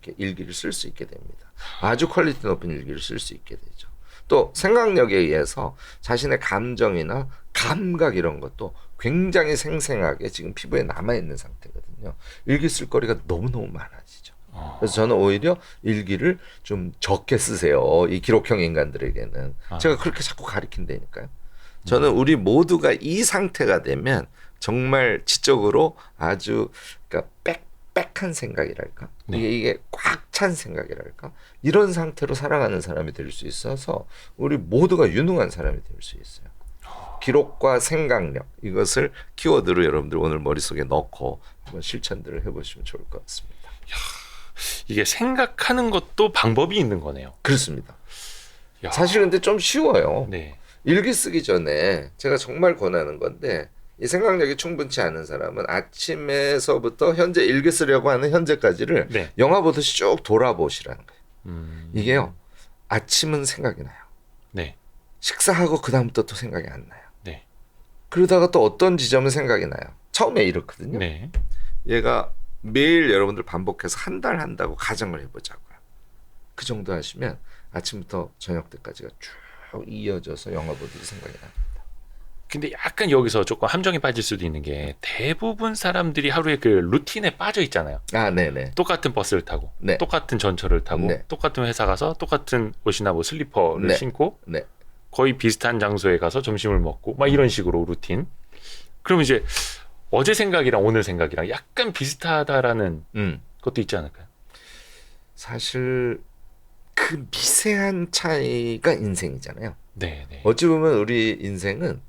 있게 됩니다. 아주 퀄리티 높은 일기를 쓸 수 있게 되죠. 또 생각력에 의해서 자신의 감정이나 감각 이런 것도 굉장히 생생하게 지금 피부에 남아있는 상태거든요. 일기 쓸 거리가 너무너무 많아지죠. 그래서 저는 오히려 일기를 좀 적게 쓰세요. 이 기록형 인간들에게는. 제가 그렇게 자꾸 가르친다니까요. 저는 우리 모두가 이 상태가 되면 정말 지적으로 아주 그러니까 빽빽한 생각이랄까. 네. 이게 꽉 찬 생각이랄까. 이런 상태로 살아가는 사람이 될 수 있어서 우리 모두가 유능한 사람이 될 수 있어요. 기록과 생각력 이것을 키워드로 여러분들 오늘 머릿속에 넣고 한번 실천들을 해보시면 좋을 것 같습니다. 이게 생각하는 것도 방법이 있는 거네요. 그렇습니다. 야. 사실 근데 좀 쉬워요. 네. 일기 쓰기 전에 제가 정말 권하는 건데 이 생각력이 충분치 않은 사람은 아침에서부터 현재 일기 쓰려고 하는 현재까지를 네. 영화 보듯이 쭉 돌아보시라는 거예요. 이게요. 아침은 생각이 나요. 네. 식사하고 그 다음부터 또 생각이 안 나요. 네. 그러다가 또 어떤 지점은 생각이 나요. 처음에 이렇거든요. 네. 얘가 매일 여러분들 반복해서 한 달 한다고 가정을 해보자고요. 그 정도 하시면 아침부터 저녁 때까지가 쭉 이어져서 영화 보듯이 생각이 납니다. 근데 약간 여기서 조금 함정에 빠질 수도 있는 게 대부분 사람들이 하루에 그 루틴에 빠져 있잖아요. 아, 네네. 똑같은 버스를 타고 네. 똑같은 전철을 타고 네. 똑같은 회사 가서 똑같은 옷이나 뭐 슬리퍼를 네. 신고 네. 거의 비슷한 장소에 가서 점심을 먹고 막 이런 식으로 루틴. 그럼 이제 어제 생각이랑 오늘 생각이랑 약간 비슷하다라는 것도 있지 않을까요? 사실 그 미세한 차이가 인생이잖아요. 네, 네. 어찌 보면 우리 인생은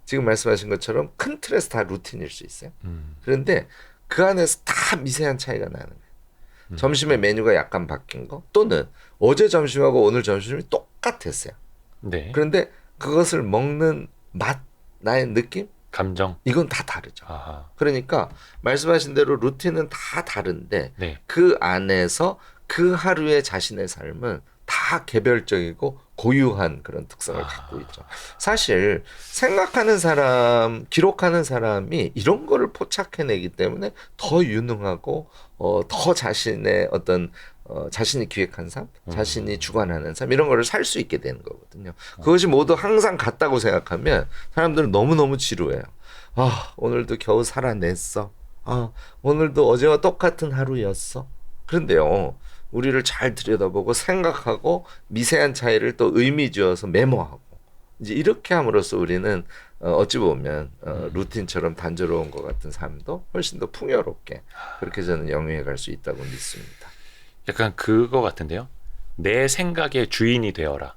지금 말씀하신 것처럼 큰 틀에서 다 루틴일 수 있어요. 그런데 그 안에서 다 미세한 차이가 나는 거예요. 점심의 메뉴가 약간 바뀐 거 또는 어제 점심하고 오늘 점심이 똑같았어요. 네. 그런데 그것을 먹는 맛, 나의 느낌? 감정. 이건 다 다르죠. 아하. 그러니까 말씀하신 대로 루틴은 다 다른데 네. 그 안에서 그 하루의 자신의 삶은 다 개별적이고 고유한 그런 특성을 갖고 있죠. 사실 생각하는 사람, 기록하는 사람이 이런 거를 포착해내기 때문에 더 유능하고 더 자신의 어떤 자신이 기획한 삶, 자신이 주관하는 삶 이런 거를 살 수 있게 되는 거거든요. 그것이 모두 항상 같다고 생각하면 사람들은 너무너무 지루해요. 아, 오늘도 겨우 살아냈어. 아, 오늘도 어제와 똑같은 하루였어. 그런데요, 우리를 잘 들여다보고 생각하고 미세한 차이를 또 의미 지어서 메모하고 이제 이렇게 함으로써 우리는 어찌 보면 루틴처럼 단조로운 것 같은 삶도 훨씬 더 풍요롭게 그렇게 저는 영위해 갈 수 있다고 믿습니다. 약간 그거 같은데요. 내 생각의 주인이 되어라.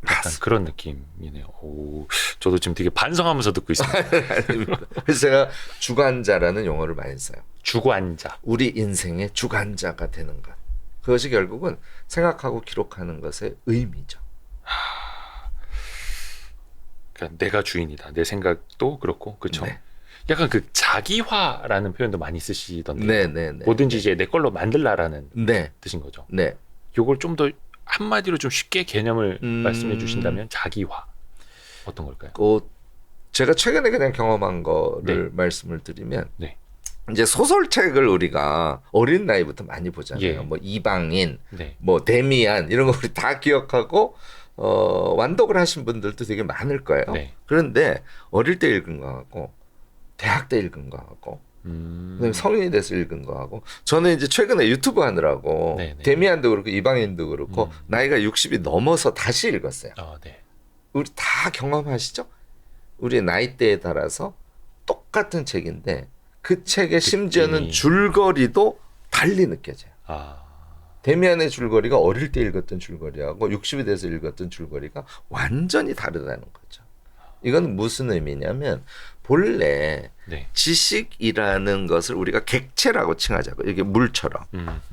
약간 맞습니다. 그런 느낌이네요. 오, 저도 지금 되게 반성하면서 듣고 있습니다. 아닙니다. 그래서 제가 주관자라는 용어를 많이 써요. 주관자. 우리 인생의 주관자가 되는 것. 그것이 결국은 생각하고 기록하는 것의 의미죠. 그러니까 내가 주인이다. 내 생각도 그렇고, 그렇죠. 네. 약간 그 자기화라는 표현도 많이 쓰시던데. 네네네. 뭐든지 이제 내 걸로 만들라라는 네. 뜻인 거죠. 네. 요걸 좀 더 한마디로 좀 쉽게 개념을 말씀해 주신다면 자기화 어떤 걸까요? 제가 최근에 그냥 경험한 거를 네. 말씀을 드리면 네. 이제 소설책을 우리가 어린 나이부터 많이 보잖아요. 예. 뭐 이방인, 네. 뭐 데미안 이런 거 우리 다 기억하고 완독을 하신 분들도 되게 많을 거예요. 네. 그런데 어릴 때 읽은 거하고 대학 때 읽은 거하고 그다음에 성인이 돼서 읽은 거하고 저는 이제 최근에 유튜브 하느라고 네네. 데미안도 그렇고 이방인도 그렇고 나이가 60이 넘어서 다시 읽었어요. 네. 우리 다 경험하시죠? 우리 나이대에 따라서 똑같은 책인데 그 책의 심지어는 줄거리도 달리 느껴져요. 데미안의 줄거리가 어릴 때 읽었던 줄거리하고 60이 돼서 읽었던 줄거리가 완전히 다르다는 거죠. 이건 무슨 의미냐면 본래 네. 지식이라는 것을 우리가 객체라고 칭하자고. 이게 물처럼.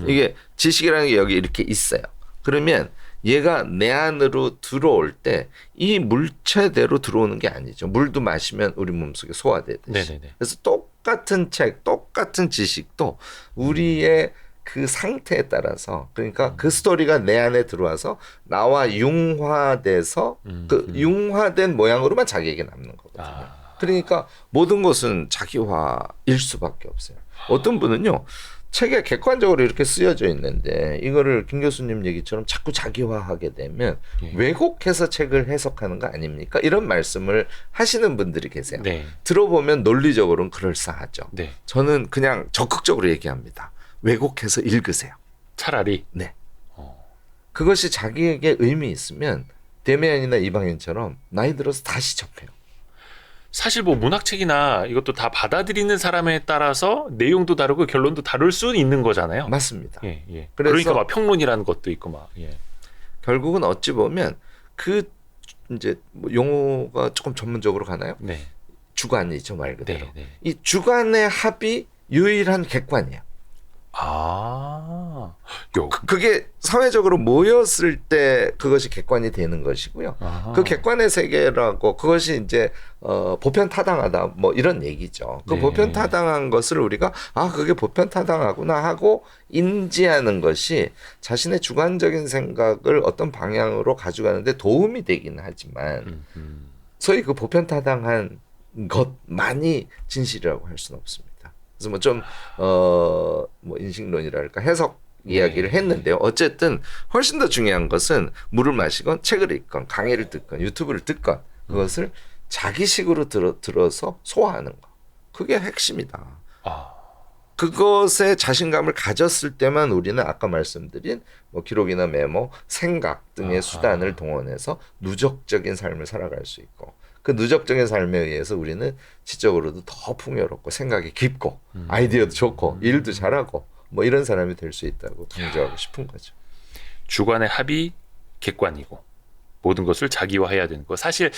이게 지식이라는 게 여기 이렇게 있어요. 그러면 얘가 내 안으로 들어올 때 이 물체대로 들어오는 게 아니죠. 물도 마시면 우리 몸속에 소화되듯이. 네네네. 그래서 똑같은 책, 똑같은 지식도 우리의 그 상태에 따라서 그러니까 그 스토리가 내 안에 들어와서 나와 융화돼서 그 융화된 모양으로만 자기에게 남는 거거든요. 그러니까 모든 것은 자기화일 수밖에 없어요. 어떤 분은요. 책에 객관적으로 이렇게 쓰여져 있는데 이거를 김 교수님 얘기처럼 자꾸 자기화하게 되면 왜곡해서 책을 해석하는 거 아닙니까? 이런 말씀을 하시는 분들이 계세요. 네. 들어보면 논리적으로는 그럴싸하죠. 네. 저는 그냥 적극적으로 얘기합니다. 왜곡해서 읽으세요. 차라리. 네. 그것이 자기에게 의미 있으면 데미안이나 이방인처럼 나이 들어서 다시 접해요. 사실 뭐 문학책이나 이것도 다 받아들이는 사람에 따라서 내용도 다르고 결론도 다를 수는 있는 거잖아요. 맞습니다. 예, 예. 그래서 그러니까 막 평론이라는 것도 있고 막. 예. 결국은 어찌 보면 그 이제 뭐 용어가 조금 전문적으로 가나요? 네. 주관이죠, 말 그대로. 네, 네. 이 주관의 합이 유일한 객관이에요. 그게 사회적으로 모였을 때 그것이 객관이 되는 것이고요. 그 객관의 세계라고 그것이 이제 보편타당하다 뭐 이런 얘기죠. 그 네. 보편타당한 것을 우리가 그게 보편타당하구나 하고 인지하는 것이 자신의 주관적인 생각을 어떤 방향으로 가져가는데 도움이 되긴 하지만 소위 그 보편타당한 것만이 진실이라고 할 수는 없습니다. 그래서 뭐 좀 뭐 인식론이랄까 해석 이야기를 했는데요. 어쨌든 훨씬 더 중요한 것은 물을 마시건 책을 읽건 강의를 듣건 유튜브를 듣건 그것을 자기식으로 들어서 소화하는 거. 그게 핵심이다. 그것에 자신감을 가졌을 때만 우리는 아까 말씀드린 뭐 기록이나 메모, 생각 등의 수단을 동원해서 누적적인 삶을 살아갈 수 있고 그 누적적인 삶에 의해서 우리는 지적으로도 더 풍요롭고 생각이 깊고 아이디어도 좋고 일도 잘하고 뭐 이런 사람이 될 수 있다고 강조하고 싶은 거죠. 주관의 합이 객관이고 모든 것을 자기화해야 되는 거. 사실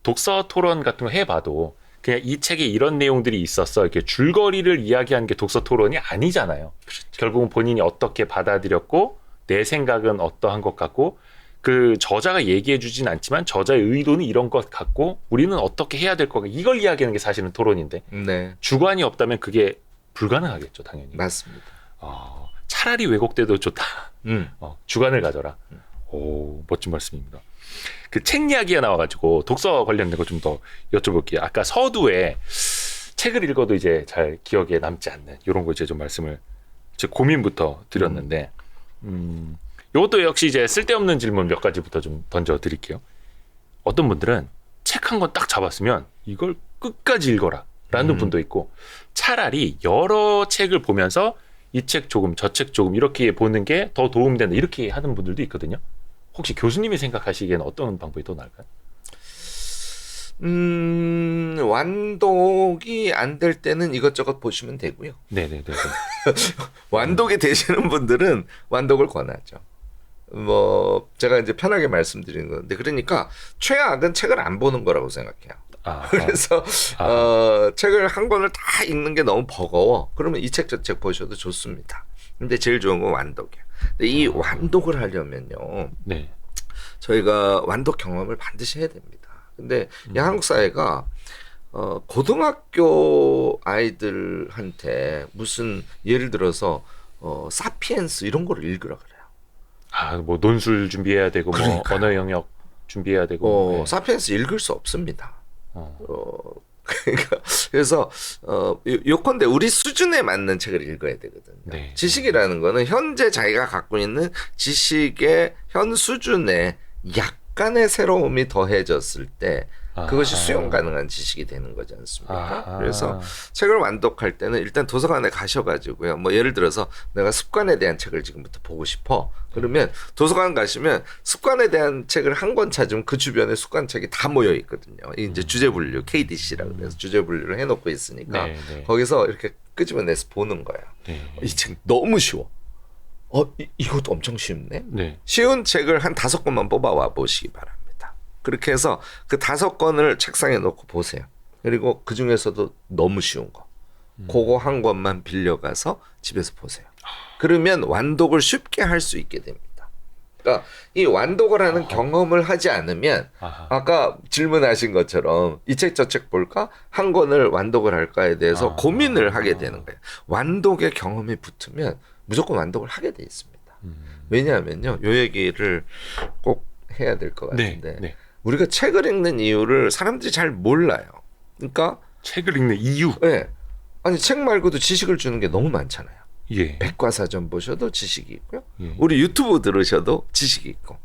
독서 토론 같은 거 해봐도 그냥 이 책에 이런 내용들이 있었어 이렇게 줄거리를 이야기하는 게 독서 토론이 아니잖아요. 그렇죠. 결국은 본인이 어떻게 받아들였고 내 생각은 어떠한 것 같고 그 저자가 얘기해 주진 않지만 저자의 의도는 이런 것 같고 우리는 어떻게 해야 될 거가 이걸 이야기하는 게 사실은 토론인데 네. 주관이 없다면 그게 불가능하겠죠. 당연히. 맞습니다. 차라리 왜곡돼도 좋다. 주관을 가져라. 오, 멋진 말씀입니다. 그 책 이야기가 나와가지고 독서 관련된 거 좀 더 여쭤볼게요. 아까 서두에 책을 읽어도 이제 잘 기억에 남지 않는 이런 거 이제 좀 말씀을 제 고민부터 드렸는데, 이것도 역시 이제 쓸데없는 질문 몇 가지부터 좀 던져드릴게요. 어떤 분들은 책 한 권 딱 잡았으면 이걸 끝까지 읽어라라는 분도 있고, 차라리 여러 책을 보면서 이 책 조금 저 책 조금 이렇게 보는 게 더 도움된다 이렇게 하는 분들도 있거든요. 혹시 교수님이 생각하시기에는 어떤 방법이 더 나을까요? 완독이 안 될 때는 이것저것 보시면 되고요. 네네네. 완독이 되시는 분들은 완독을 권하죠. 뭐 제가 이제 편하게 말씀드리는 건데 그러니까 최악은 책을 안 보는 거라고 생각해요. 그래서 책을 한 권을 다 읽는 게 너무 버거워. 그러면 이 책 저 책 보셔도 좋습니다. 근데 제일 좋은 건 완독이에요. 근데 이 완독을 하려면요. 네. 저희가 완독 경험을 반드시 해야 됩니다. 근데 이 한국 사회가 고등학교 아이들한테 무슨 예를 들어서 사피엔스 이런 거를 읽으라 그래요. 뭐 논술 준비해야 되고 뭐 언어 영역 준비해야 되고. 사피엔스 읽을 수 없습니다. 그래서 요컨대 우리 수준에 맞는 책을 읽어야 되거든요. 네. 지식이라는 거는 현재 자기가 갖고 있는 지식의 현 수준에 약간의 새로움이 더해졌을 때 그것이 수용 가능한 지식이 되는 거지 않습니까? 그래서 책을 완독할 때는 일단 도서관에 가셔가지고요. 뭐 예를 들어서 내가 습관에 대한 책을 지금부터 보고 싶어. 그러면 도서관 가시면 습관에 대한 책을 한 권 찾으면 그 주변에 습관책이 다 모여 있거든요. 이제 주제 분류 KDC라고 그래서 주제 분류를 해놓고 있으니까 거기서 이렇게 끄집어내서 보는 거예요. 이 책 너무 쉬워. 이것도 엄청 쉽네. 쉬운 책을 한 5권만 뽑아와 보시기 바랍니다. 그렇게 해서 그 5권을 책상에 놓고 보세요. 그리고 그 중에서도 너무 쉬운 거. 그거 한 권만 빌려가서 집에서 보세요. 그러면 완독을 쉽게 할 수 있게 됩니다. 그러니까 이 완독을 하는 경험을 하지 않으면 아까 질문하신 것처럼 이 책 저 책 볼까? 한 권을 완독을 할까에 대해서 고민을 하게 되는 거예요. 완독의 경험이 붙으면 무조건 완독을 하게 돼 있습니다. 왜냐하면요. 요 얘기를 꼭 해야 될 것 같은데 우리가 책을 읽는 이유를 사람들이 잘 몰라요. 그러니까 책을 읽는 이유? 네. 아니 책 말고도 지식을 주는 게 너무 많잖아요. 예. 백과사전 보셔도 지식이 있고요. 우리 유튜브 들으셔도 지식이 있고.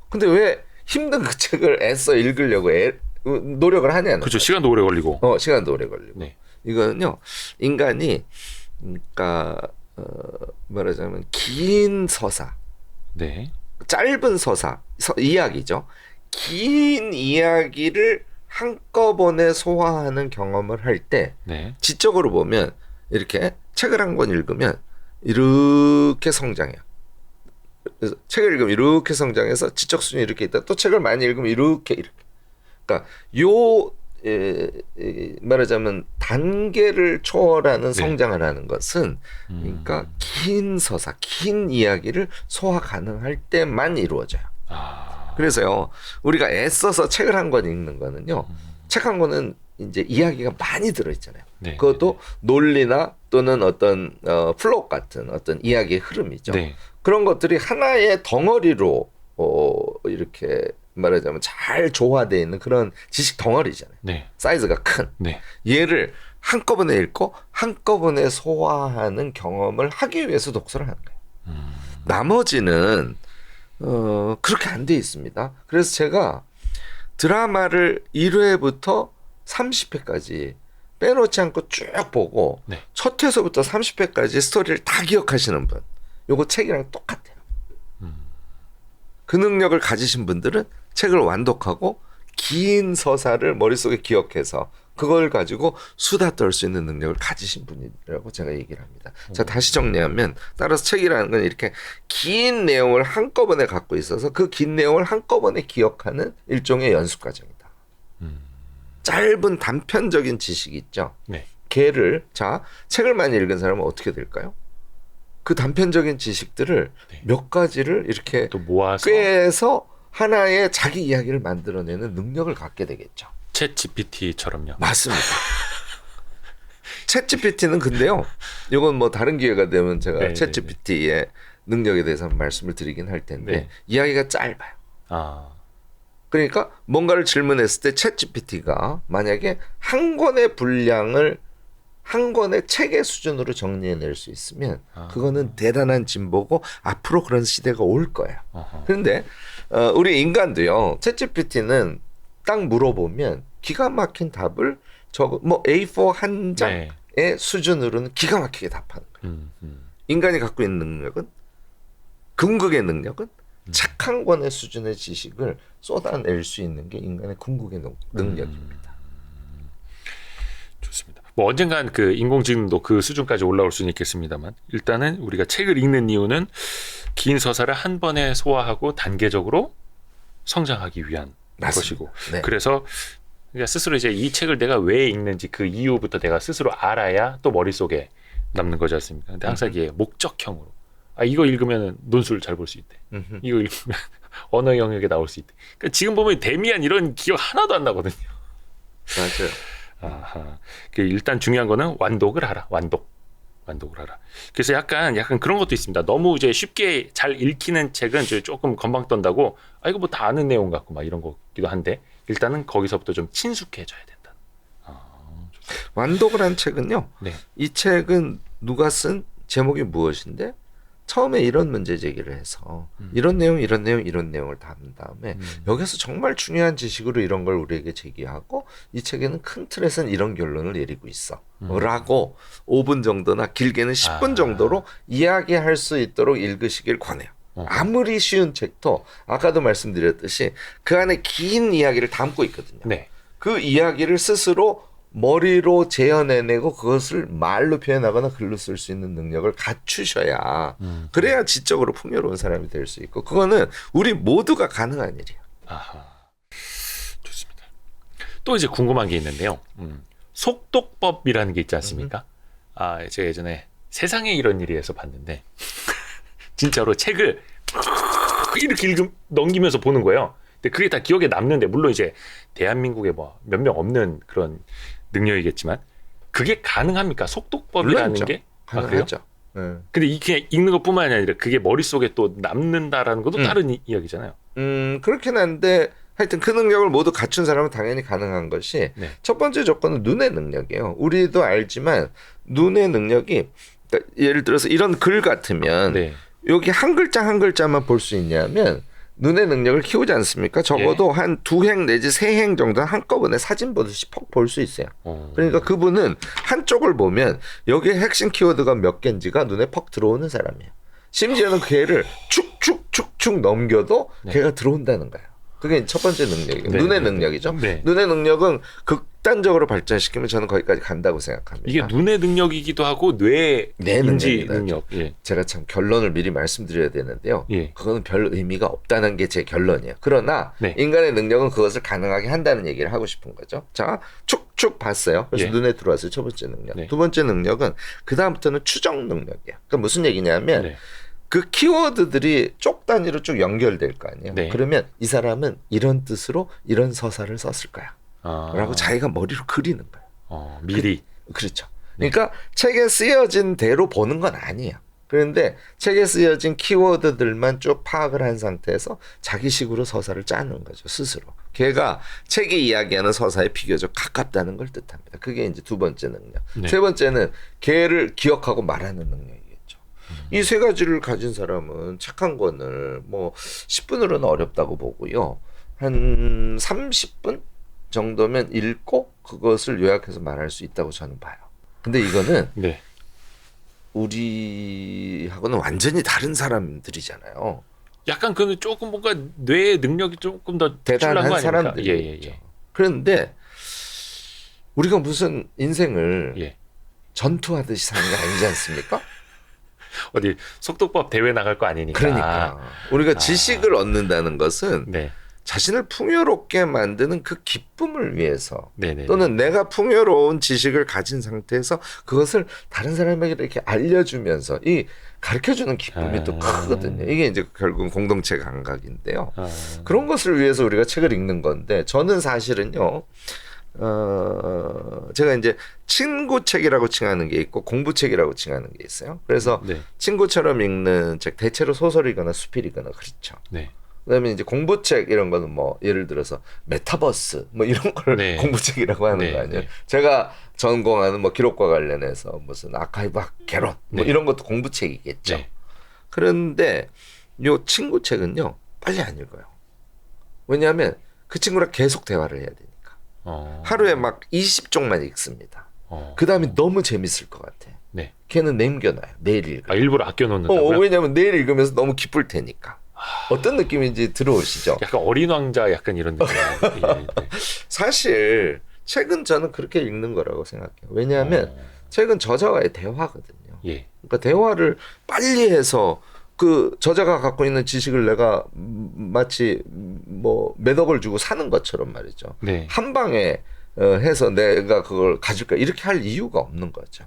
근데 왜 힘든 그 책을 애써 읽으려고 노력을 하냐는 그렇죠. 시간도 오래 걸리고. 시간도 오래 걸리고. 이거는요. 인간이 그러니까 말하자면 긴 서사, 짧은 서사, 이야기죠. 긴 이야기를 한꺼번에 소화하는 경험을 할 때 지적으로 보면 이렇게 책을 한 권 읽으면 이렇게 성장해요. 그래서 책을 읽으면 이렇게 성장해서 지적 수준이 이렇게 있다. 또 책을 많이 읽으면 이렇게. 그러니까 말하자면 단계를 초월하는 성장을 하는 것은 그러니까 긴 서사, 긴 이야기를 소화 가능할 때만 이루어져요. 그래서요, 우리가 애써서 책을 한 권 읽는 거는요, 책 한 권은 이제 이야기가 많이 들어있잖아요. 그것도 논리나 또는 어떤 플롯 같은 어떤 이야기의 흐름이죠. 그런 것들이 하나의 덩어리로 이렇게 말하자면 잘 조화되어 있는 그런 지식 덩어리잖아요. 네. 사이즈가 큰. 네. 얘를 한꺼번에 읽고 한꺼번에 소화하는 경험을 하기 위해서 독서를 하는 거예요. 나머지는 그렇게 안 돼 있습니다. 그래서 제가 드라마를 1회부터 30회까지 빼놓지 않고 쭉 보고 네. 첫 회서부터 30회까지 스토리를 다 기억하시는 분, 요거 책이랑 똑같아요. 그 능력을 가지신 분들은 책을 완독하고 긴 서사를 머릿속에 기억해서 그걸 가지고 수다 떨 수 있는 능력을 가지신 분이라고 제가 얘기를 합니다. 자, 다시 정리하면 따라서 책이라는 건 이렇게 긴 내용을 한꺼번에 갖고 있어서 그 긴 내용을 한꺼번에 기억하는 일종의 연습 과정이다. 짧은 단편적인 지식이 있죠. 네. 걔를 책을 많이 읽은 사람은 어떻게 될까요? 그 단편적인 지식들을 네. 몇 가지를 이렇게 또 모아서 꿰서 하나의 자기 이야기를 만들어내는 능력을 갖게 되겠죠. 챗 GPT처럼요. 맞습니다. 챗 GPT는 근데요. 이건 뭐 다른 기회가 되면 제가 네, 챗 GPT의 능력에 대해서 말씀을 드리긴 할 텐데 네. 이야기가 짧아요. 아, 그러니까 뭔가를 질문했을 때 챗 GPT가 만약에 한 권의 분량을 한 권의 책의 수준으로 정리해낼 수 있으면 그거는 대단한 진보고 앞으로 그런 시대가 올 거예요. 그런데 우리 인간도요. 챗 GPT는 딱 물어보면 기가 막힌 답을 뭐 A4 한 장의 수준으로는 기가 막히게 답하는 거예요. 인간이 갖고 있는 능력은 궁극의 능력은 책 한 권의 수준의 지식을 쏟아낼 수 있는 게 인간의 궁극의 능력입니다. 좋습니다. 뭐 언젠간 그 인공지능도 그 수준까지 올라올 수는 있겠습니다만 일단은 우리가 책을 읽는 이유는 긴 서사를 한 번에 소화하고 단계적으로 성장하기 위한 맞습니다. 것이고 네. 그래서 그러니까 스스로 이제 이 책을 내가 왜 읽는지 그 이유부터 내가 스스로 알아야 또 머릿속에 남는 거지 않습니까? 근데 항상 이게 목적형으로 이거 읽으면 논술 잘 볼 수 있대. 이거 읽으면 언어 영역에 나올 수 있대. 그러니까 지금 보면 데미안 이런 기억 하나도 안 나거든요. 맞아요. 아하. 일단 중요한 거는 완독을 하라. 완독을 하라. 그래서 약간 그런 것도 있습니다. 너무 이제 쉽게 잘 읽히는 책은 조금 건방 떤다고 이거 뭐 다 아는 내용 같고 막 이런 거기도 한데 일단은 거기서부터 좀 친숙해져야 된다. 완독을 한 책은요. 네. 이 책은 누가 쓴 제목이 무엇인데 처음에 이런 문제 제기를 해서 이런 내용을 담은 다음에 여기서 정말 중요한 지식으로 이런 걸 우리에게 제기하고 이 책에는 큰 틀에서는 이런 결론을 내리고 있어 라고 5분 정도나 길게는 10분 정도로 이야기할 수 있도록 읽으시길 권해요. 아무리 쉬운 책도 아까도 말씀드렸듯이 그 안에 긴 이야기를 담고 있거든요. 네. 그 이야기를 스스로 머리로 재현해내고 그것을 말로 표현하거나 글로 쓸 수 있는 능력을 갖추셔야 그래야 지적으로 풍요로운 사람이 될 수 있고 그거는 우리 모두가 가능한 일이에요. 아하. 좋습니다. 또 이제 궁금한 게 있는데요. 속독법이라는 게 있지 않습니까? 제가 예전에 세상에 이런 일이에서 봤는데 진짜로 책을 이렇게 넘기면서 보는 거예요. 근데 그게 다 기억에 남는데 물론 이제 대한민국에 뭐 몇 명 없는 그런 능력이겠지만 그게 가능합니까? 속독법이라는 게? 가능하죠. 근데 그냥 읽는 것뿐만이 아니라 그게 머릿속에 또 남는다라는 것도 다른 이야기잖아요. 그렇긴 한데 하여튼 그 능력을 모두 갖춘 사람은 당연히 가능한 것이 첫 번째 조건은 눈의 능력이에요. 우리도 알지만 눈의 능력이 그러니까 예를 들어서 이런 글 같으면 여기 한 글자 한 글자만 볼 수 있냐면 눈의 능력을 키우지 않습니까? 적어도 한 2행 내지 3행 정도는 한꺼번에 사진 보듯이 퍽 볼 수 있어요. 그러니까 그분은 한쪽을 보면 여기에 핵심 키워드가 몇 개인지가 눈에 퍽 들어오는 사람이에요. 심지어는 걔를 축축축축 넘겨도 걔가 들어온다는 거예요. 그게 첫 번째 능력이에요. 눈의 능력이죠. 눈의 능력은 극단적으로 발전시키면 저는 거기까지 간다고 생각합니다. 이게 눈의 능력이기도 하고 뇌 인지 능력. 제가 참 결론을 미리 말씀드려야 되는데요. 그거는 별 의미가 없다는 게 제 결론이에요. 그러나 인간의 능력은 그것을 가능하게 한다는 얘기를 하고 싶은 거죠. 자, 축축 봤어요. 그래서 눈에 들어왔어요. 첫 번째 능력. 두 번째 능력은 그 다음부터는 추정 능력이에요. 그러니까 무슨 얘기냐면 그 키워드들이 쪽 단위로 쭉 연결될 거 아니에요. 그러면 이 사람은 이런 뜻으로 이런 서사를 썼을 거야. 라고 자기가 머리로 그리는 거예요. 미리. 그렇죠. 그러니까 책에 쓰여진 대로 보는 건 아니에요. 그런데 책에 쓰여진 키워드들만 쭉 파악을 한 상태에서 자기식으로 서사를 짜는 거죠, 스스로. 걔가 책이 이야기하는 서사에 비교적 가깝다는 걸 뜻합니다. 그게 이제 두 번째 능력. 네. 세 번째는 걔를 기억하고 말하는 능력이겠죠. 이 세 가지를 가진 사람은 책 한 권을 뭐 10분으로는 어렵다고 보고요. 한 30분 정도면 읽고 그것을 요약해서 말할 수 있다고 저는 봐요. 근데 이거는 네. 우리하고는 완전히 다른 사람들이잖아요. 약간 그는 조금 뭔가 뇌의 능력이 조금 더 출중한 거 대단한 아닙니까? 사람들이죠. 예. 그런데 우리가 무슨 인생을 예. 전투하듯이 사는 게 아니지 않습니까? 어디 속독법 대회 나갈 거 아니니까. 그러니까 우리가 지식을 얻는다는 것은 네. 자신을 풍요롭게 만드는 그 기쁨을 위해서 네네. 또는 내가 풍요로운 지식을 가진 상태에서 그것을 다른 사람에게 이렇게 알려주면서 이 가르쳐주는 기쁨이 또 크거든요. 이게 이제 결국은 공동체 감각인데요. 그런 것을 위해서 우리가 책을 읽는 건데 저는 사실은요. 제가 이제 친구책이라고 칭하는 게 있고 공부책이라고 칭하는 게 있어요. 그래서 네. 친구처럼 읽는 책 대체로 소설이거나 수필이거나 그렇죠. 네. 그다음에 이제 공부책 이런 거는 뭐 예를 들어서 메타버스 뭐 이런 걸 네. 공부책이라고 하는 네, 거 아니에요. 네. 제가 전공하는 뭐 기록과 관련해서 무슨 아카이브학 개론 뭐 네. 이런 것도 공부책이겠죠. 네. 그런데 요 친구책은요 빨리 안 읽어요. 왜냐하면 그 친구랑 계속 대화를 해야 되니까. 하루에 막 20쪽만 읽습니다. 그 다음에 너무 재밌을 것 같아. 네. 걔는 남겨놔요. 내일 읽어. 아, 일부러 아껴놓는다고요? 왜냐하면 내일 읽으면서 너무 기쁠 테니까. 어떤 느낌인지 들어오시죠? 약간 어린 왕자 약간 이런 느낌. 예, 네. 사실 책은 저는 그렇게 읽는 거라고 생각해요. 왜냐하면 책은 저자와의 대화거든요. 예. 그러니까 대화를 빨리 해서 그 저자가 갖고 있는 지식을 내가 마치 뭐 몇 억을 주고 사는 것처럼 말이죠. 네. 한 방에 해서 내가 그걸 가질까 이렇게 할 이유가 없는 거죠.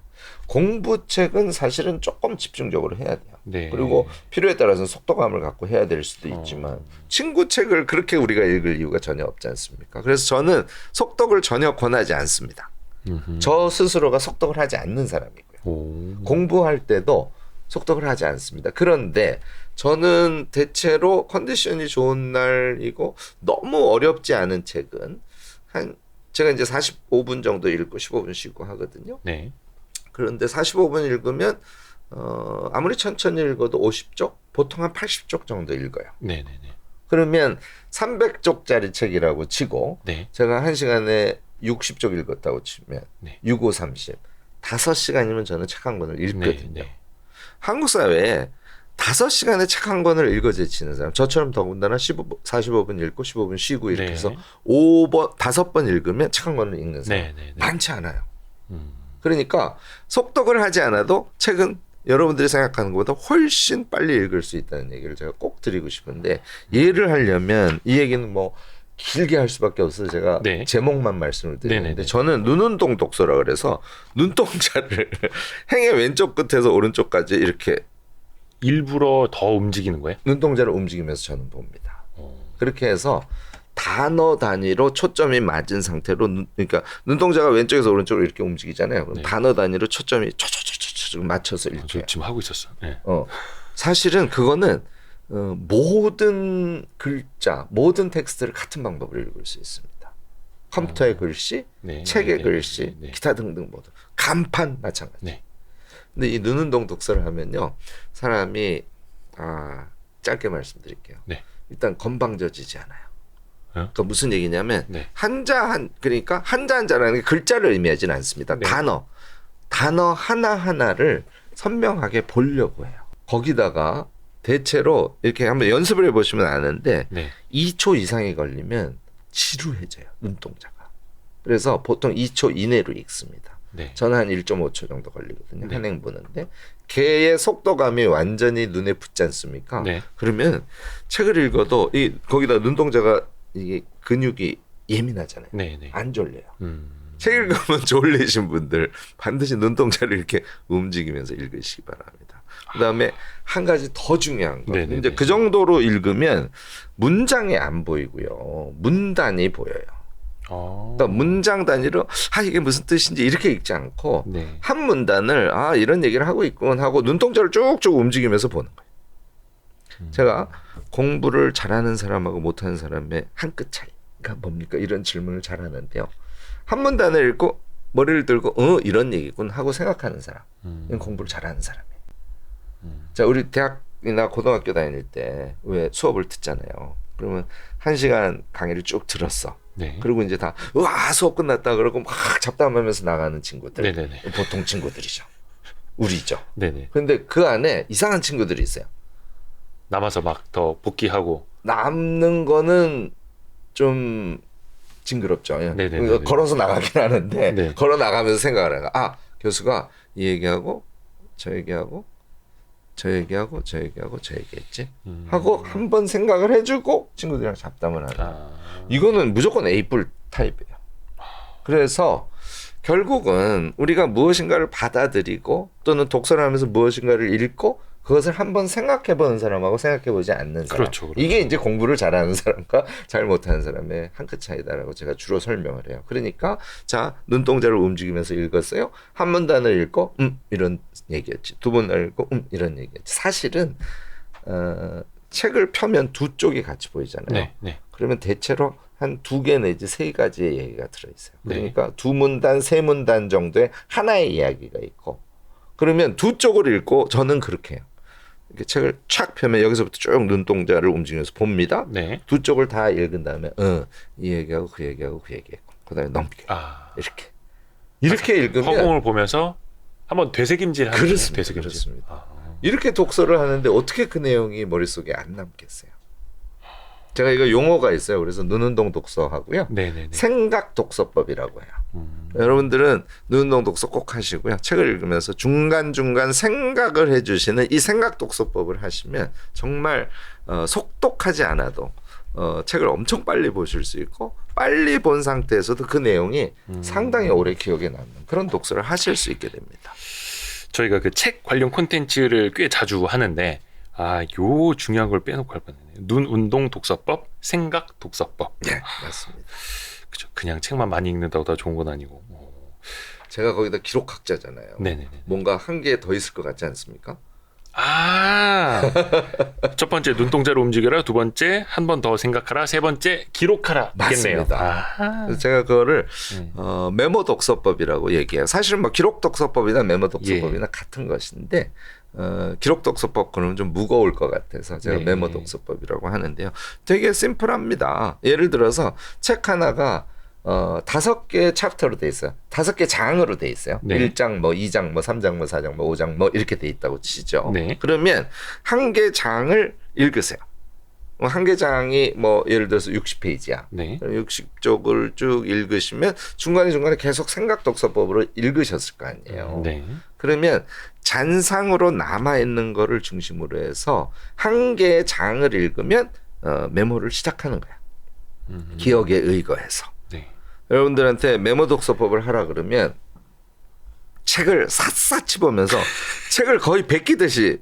공부책은 사실은 조금 집중적으로 해야 돼요. 네. 그리고 필요에 따라서는 속도감을 갖고 해야 될 수도 있지만 친구책을 그렇게 우리가 읽을 이유가 전혀 없지 않습니까? 그래서 저는 속독을 전혀 권하지 않습니다. 저 스스로가 속독을 하지 않는 사람이고요. 공부할 때도 속독을 하지 않습니다. 그런데 저는 대체로 컨디션이 좋은 날이고 너무 어렵지 않은 책은 제가 이제 45분 정도 읽고 15분 쉬고 하거든요. 네. 그런데 45분 읽으면 아무리 천천히 읽어도 50쪽, 보통 한 80쪽 정도 읽어요. 네네네. 그러면 300쪽짜리 책이라고 치고 네. 제가 1시간에 60쪽 읽었다고 치면 네. 6, 5, 30. 5시간이면 저는 책 한 권을 읽거든요. 네. 한국 사회에 5시간에 책 한 권을 읽어 제치는 사람, 저처럼 더군다나 45분 읽고 15분 쉬고 이렇게 네. 해서 5번 읽으면 책 한 권을 읽는 사람 네. 많지 않아요. 그러니까 속독을 하지 않아도 책은 여러분들이 생각하는 것보다 훨씬 빨리 읽을 수 있다는 얘기를 제가 꼭 드리고 싶은데, 예를 하려면 이 얘기는 뭐 길게 할 수밖에 없어서 제가 네. 제목만 말씀을 드리는데, 네네네. 저는 눈운동 독서라 그래서 눈동자를 행의 왼쪽 끝에서 오른쪽까지 이렇게 일부러 더 움직이는 거예요? 눈동자를 움직이면서 저는 봅니다. 그렇게 해서 단어 단위로 초점이 맞은 상태로 그러니까 눈동자가 왼쪽에서 오른쪽으로 이렇게 움직이잖아요. 그럼 네. 단어 단위로 초점이 초초초초초 맞춰서 저 읽혀요. 지금 하고 있었어. 네. 사실은 그거는 모든 글자, 모든 텍스트를 같은 방법으로 읽을 수 있습니다. 컴퓨터의 글씨, 네. 책의 네. 글씨, 네. 기타 등등 모두. 간판 마찬가지. 네. 근데 이 눈운동 독서를 하면요, 사람이 짧게 말씀드릴게요. 네. 일단 건방져지지 않아요. 그러니까 무슨 얘기냐면 네. 그러니까 한자 한자라는 게 글자를 의미하지는 않습니다. 네. 단어 하나하나를 선명하게 보려고 해요. 거기다가 대체로 이렇게 한번 연습을 해보시면 아는데 네. 2초 이상이 걸리면 지루해져요, 눈동자가. 그래서 보통 2초 이내로 읽습니다. 네. 저는 한 1.5초 정도 걸리거든요. 네. 한 행보는데 걔의 속도감이 완전히 눈에 붙지 않습니까? 네. 그러면 책을 읽어도 거기다 눈동자가 이게 근육이 예민하잖아요. 네. 네. 안 졸려요. 음. 책 읽으면 졸리신 분들 반드시 눈동자를 이렇게 움직이면서 읽으시기 바랍니다. 그다음에 한 가지 더 중요한 거. 네네네. 이제 그 정도로 읽으면 문장이 안 보이고요, 문단이 보여요. 그러니까 문장 단위로 이게 무슨 뜻인지 이렇게 읽지 않고 네. 한 문단을 이런 얘기를 하고 있군 하고 눈동자를 쭉쭉 움직이면서 보는 거예요. 제가 공부를 잘하는 사람하고 못하는 사람의 한 끗 차이가 뭡니까? 이런 질문을 잘 하는데요. 한 문단을 읽고 머리를 들고 이런 얘기군 하고 생각하는 사람, 이건 공부를 잘하는 사람이에요. 자, 우리 대학이나 고등학교 다닐 때 왜 수업을 듣잖아요. 그러면 1시간 강의를 쭉 들었어. 네. 그리고 이제 다 수업 끝났다 그러고 막 잡담하면서 나가는 친구들. 네네네. 보통 친구들이죠. 우리죠. 네네. 근데 그 안에 이상한 친구들이 있어요. 남아서 막 더 복귀하고. 남는 거는 좀 징그럽죠. 네네네. 걸어서 나가긴 하는데 네. 걸어 나가면서 생각을 해요. 교수가 이 얘기하고 저 얘기하고 저 얘기하고 저 얘기하고 저 얘기했지 하고 한번 생각을 해주고 친구들이랑 잡담을 하는. 이거는 무조건 A뿔 타입이에요. 그래서 결국은 우리가 무엇인가를 받아들이고 또는 독서를 하면서 무엇인가를 읽고 그것을 한번 생각해보는 사람하고 생각해보지 않는 사람. 그렇죠. 이게 이제 공부를 잘하는 사람과 잘 못하는 사람의 한 끗 차이다라고 제가 주로 설명을 해요. 그러니까 자, 눈동자를 움직이면서 읽었어요. 한 문단을 읽고 이런 얘기였지. 두 문단을 읽고 이런 얘기였지. 사실은 책을 펴면 두 쪽이 같이 보이잖아요. 네. 네. 그러면 대체로 한 2개 내지 3가지의 얘기가 들어있어요. 네. 그러니까 2문단, 3문단 정도의 하나의 이야기가 있고 그러면 두 쪽을 읽고 저는 그렇게 해요. 이렇게 책을 촥 펴면 여기서부터 쭉 눈동자를 움직이면서 봅니다. 네. 두 쪽을 다 읽은 다음에 이 얘기하고 그 얘기하고 그 얘기했고 그다음에 넘겨. 이렇게 읽으면 허공을 보면서 한번 되새김질하는 거예요. 그렇습니다. 되새김질. 그렇습니다. 이렇게 독서를 하는데 어떻게 그 내용이 머릿속에 안 남겠어요? 제가 이거 용어가 있어요. 그래서 눈운동 독서하고요. 네네네. 생각 독서법이라고 해요. 여러분들은 눈운동 독서 꼭 하시고요. 책을 읽으면서 중간중간 생각을 해주시는 이 생각 독서법을 하시면 정말 속독하지 않아도 책을 엄청 빨리 보실 수 있고 빨리 본 상태에서도 그 내용이 상당히 오래 기억에 남는 그런 독서를 하실 수 있게 됩니다. 저희가 그 책 관련 콘텐츠를 꽤 자주 하는데 요 중요한 걸 빼놓고 할 뻔했네요. 눈운동 독서법, 생각 독서법. 네, 맞습니다. 그죠. 그냥 책만 많이 읽는다고 다 좋은 건 아니고. 제가 거기다 기록학자잖아요. 네네네. 뭔가 한 개 더 있을 것 같지 않습니까? 첫 번째 눈동자를 움직여라. 두 번째 한 번 더 생각하라. 세 번째 기록하라. 맞습니다. 그래서 제가 그거를 메모 독서법이라고 얘기해요. 사실 뭐 기록 독서법이나 메모 독서법이나 같은 것인데 기록 독서법 그러면 좀 무거울 것 같아서 제가 메모 독서법이라고 하는데요. 되게 심플합니다. 예를 들어서 책 하나가 5개 챕터로 돼 있어요. 5개 장으로 돼 있어요. 네. 1장, 2장, 3장, 4장, 5장 이렇게 돼 있다고 치죠. 네. 그러면 한 개 장을 읽으세요. 한 개 장이 예를 들어서 60페이지야. 네. 60쪽을 쭉 읽으시면 중간에 계속 생각 독서법으로 읽으셨을 거 아니에요. 네. 그러면 잔상으로 남아있는 거를 중심으로 해서 한 개의 장을 읽으면 메모를 시작하는 거야. 기억에 의거해서. 네. 여러분들한테 메모 독서법을 하라 그러면 책을 샅샅이 보면서 책을 거의 베끼듯이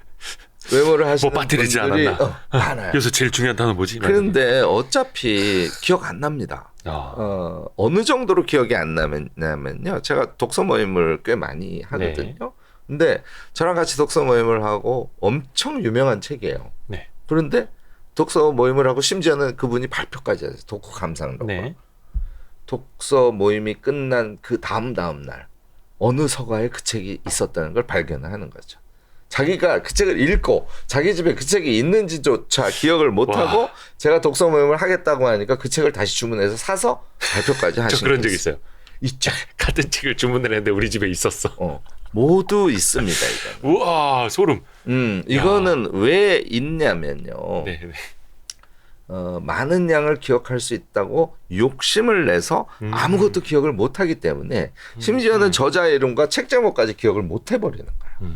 메모를 하시는 빠뜨리지 분들이 않았나. 많아요. 여기서 제일 중요한 단어 뭐지? 그런데 어차피 기억 안 납니다. 어느 정도로 기억이 안 나면요. 제가 독서 모임을 꽤 많이 하거든요. 네. 근데 저랑 같이 독서 모임을 하고 엄청 유명한 책이에요. 네. 그런데 독서 모임을 하고 심지어는 그분이 발표까지 했어요. 독후 감상록. 네. 독서 모임이 끝난 그 다음 날 어느 서가에 그 책이 있었다는 걸 발견하는 거죠. 자기가 그 책을 읽고 자기 집에 그 책이 있는지조차 기억을 못하고 제가 독서 모임을 하겠다고 하니까 그 책을 다시 주문해서 사서 발표까지 하신 저 그런 적 있어요. 있죠. 같은 책을 주문을 했는데 우리 집에 있었어. 모두 있습니다. 이거는. 우와 소름. 이거는 왜 있냐면요. 네. 많은 양을 기억할 수 있다고 욕심을 내서 아무것도 기억을 못하기 때문에 심지어는 저자의 이름과 책 제목까지 기억을 못 해버리는 거예요.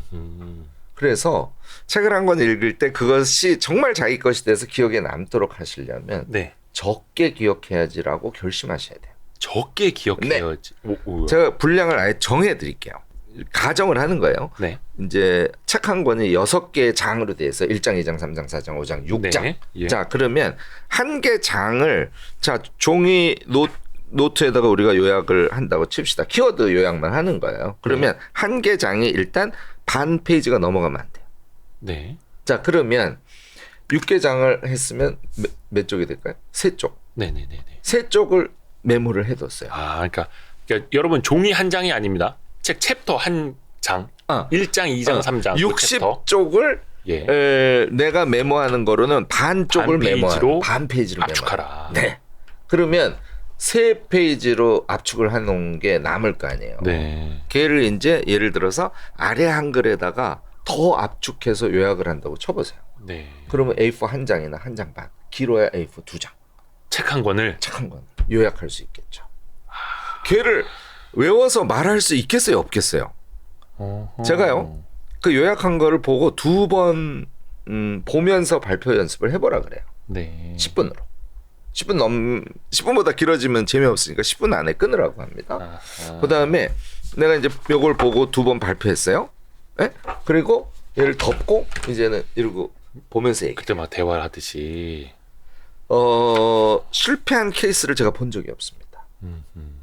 그래서 책을 한 권 읽을 때 그것이 정말 자기 것이 돼서 기억에 남도록 하시려면 적게 기억해야지라고 결심하셔야 돼요. 적게 기억해야지. 네. 제가 분량을 아예 정해드릴게요. 가정을 하는 거예요. 네. 이제 책 한 권이 6개의 장으로 돼 있어. 1장, 2장, 3장, 4장, 5장, 6장. 네. 예. 자, 그러면 한 개 장을 종이 노트에다가 우리가 요약을 한다고 칩시다. 키워드 요약만 하는 거예요. 그러면 한 개 장이 일단 반 페이지가 넘어가면 안 돼요. 네. 자, 그러면 6개 장을 했으면 몇 쪽이 될까요? 3쪽. 네네네네. 3쪽을 메모를 해뒀어요. 그러니까 여러분 종이 한 장이 아닙니다. 책 챕터 한 장, 1장, 2장, 3장. 60쪽을 내가 메모하는 거로는 반 쪽을 메모하라. 반 페이지로 압축하라. 네. 그러면 3페이지로 압축을 해놓은 게 남을 거 아니에요. 네. 걔를 이제 예를 들어서 아래 한글에다가 더 압축해서 요약을 한다고 쳐보세요. 네. 그러면 A4 한 장이나 한 장 반, 길어야 A4 두 장. 책 한 권을 요약할 수 있겠죠. 걔를 외워서 말할 수 있겠어요, 없겠어요? 제가요, 그 요약한 거를 보고 2번 보면서 발표 연습을 해보라 그래요. 네. 10분으로. 10분보다 길어지면 재미없으니까 10분 안에 끊으라고 합니다. 그다음에 내가 이제 요걸 보고 2번 발표했어요. 네? 그리고 얘를 덮고 이제는 이러고 보면서 얘기해. 그때 막 대화를 하듯이. 실패한 케이스를 제가 본 적이 없습니다.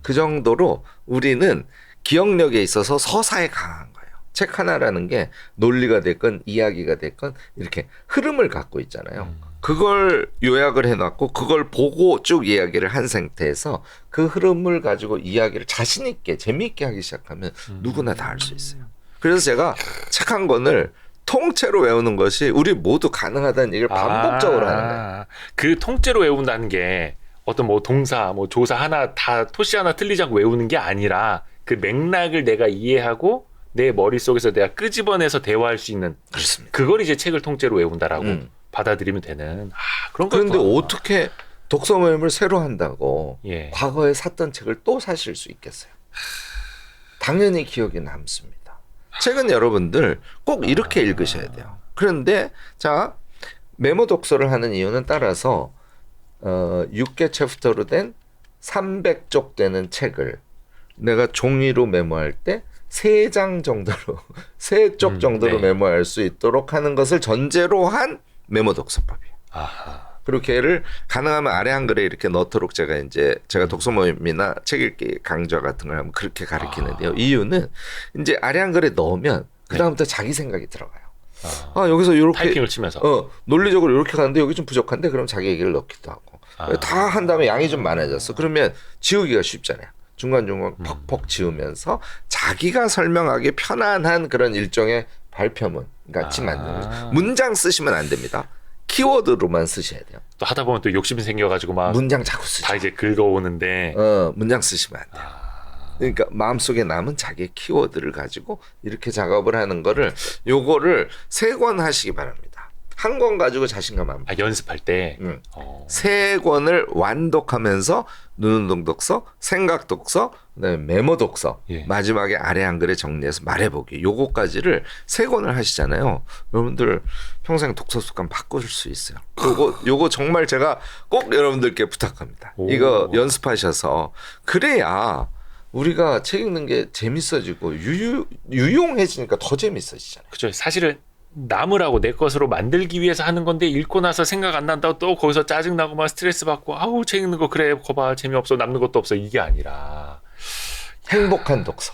그 정도로 우리는 기억력에 있어서 서사에 강한 거예요. 책 하나라는 게 논리가 됐건 이야기가 됐건 이렇게 흐름을 갖고 있잖아요. 그걸 요약을 해놨고 그걸 보고 쭉 이야기를 한 상태에서 그 흐름을 가지고 이야기를 자신 있게 재미있게 하기 시작하면 누구나 다 할 수 있어요. 그래서 제가 책 한 권을 통째로 외우는 것이 우리 모두 가능하다는 얘기를 반복적으로 하는 거예요. 그 통째로 외운다는 게 어떤 뭐 동사, 뭐 조사 하나 다 토시 하나 틀리지 않고 외우는 게 아니라 그 맥락을 내가 이해하고 내 머릿속에서 내가 끄집어내서 대화할 수 있는. 그렇습니다. 그걸 이제 책을 통째로 외운다라고 받아들이면 되는 그런 거죠. 그런데 어떻게 독서 모임을 새로 한다고 예. 과거에 샀던 책을 또 사실 수 있겠어요? 당연히 기억에 남습니다. 책은 여러분들 꼭 이렇게 읽으셔야 돼요. 그런데 자, 메모 독서를 하는 이유는 따라서 6개 챕터로 된 300쪽 되는 책을 내가 종이로 메모할 때 3장 정도로 3쪽 정도로 네. 메모할 수 있도록 하는 것을 전제로 한 메모 독서법이에요. 그리고 걔를 가능하면 아래 한글에 이렇게 넣도록 제가 독서 모임이나 책 읽기 강좌 같은 걸 하면 그렇게 가르치는데요. 이유는 이제 아래 한글에 넣으면 그다음부터 자기 생각이 들어가요. 여기서 이렇게 타이핑을 치면서 논리적으로 이렇게 가는데 여기 좀 부족한데 그럼 자기 얘기를 넣기도 하고 다 한 다음에 양이 좀 많아졌어. 그러면 지우기가 쉽잖아요. 중간중간 퍽퍽 지우면서 자기가 설명하기 편안한 그런 일종의 발표문 같이 만드는 거죠. 문장 쓰시면 안 됩니다. 키워드로만 쓰셔야 돼요. 또 하다 보면 또 욕심이 생겨가지고 막 문장 자꾸 쓰죠. 다 이제 긁어오는데 문장 쓰시면 안 돼요. 그러니까 마음속에 남은 자기의 키워드를 가지고 이렇게 작업을 하는 거를 요거를 3권 하시기 바랍니다. 한 권 가지고 자신감 안 받아요. 연습할 때 3권을 완독하면서 눈운동 독서, 생각 독서, 그다음에 메모 독서, 마지막에 아래 한글에 정리해서 말해보기 요거까지를 3권을 하시잖아요. 여러분들 평생 독서 습관 바꾸실 수 있어요. 요거 정말 제가 꼭 여러분들께 부탁합니다. 이거 연습하셔서 그래야 우리가 책 읽는 게 재밌어지고 유용해지니까 더 재밌어지잖아요. 그렇죠. 사실은 남으라고 내 것으로 만들기 위해서 하는 건데 읽고 나서 생각 안 난다고 또 거기서 짜증나고 막 스트레스 받고 아우 책 읽는 거 그래 거봐 재미없어 남는 것도 없어 이게 아니라 행복한 독서.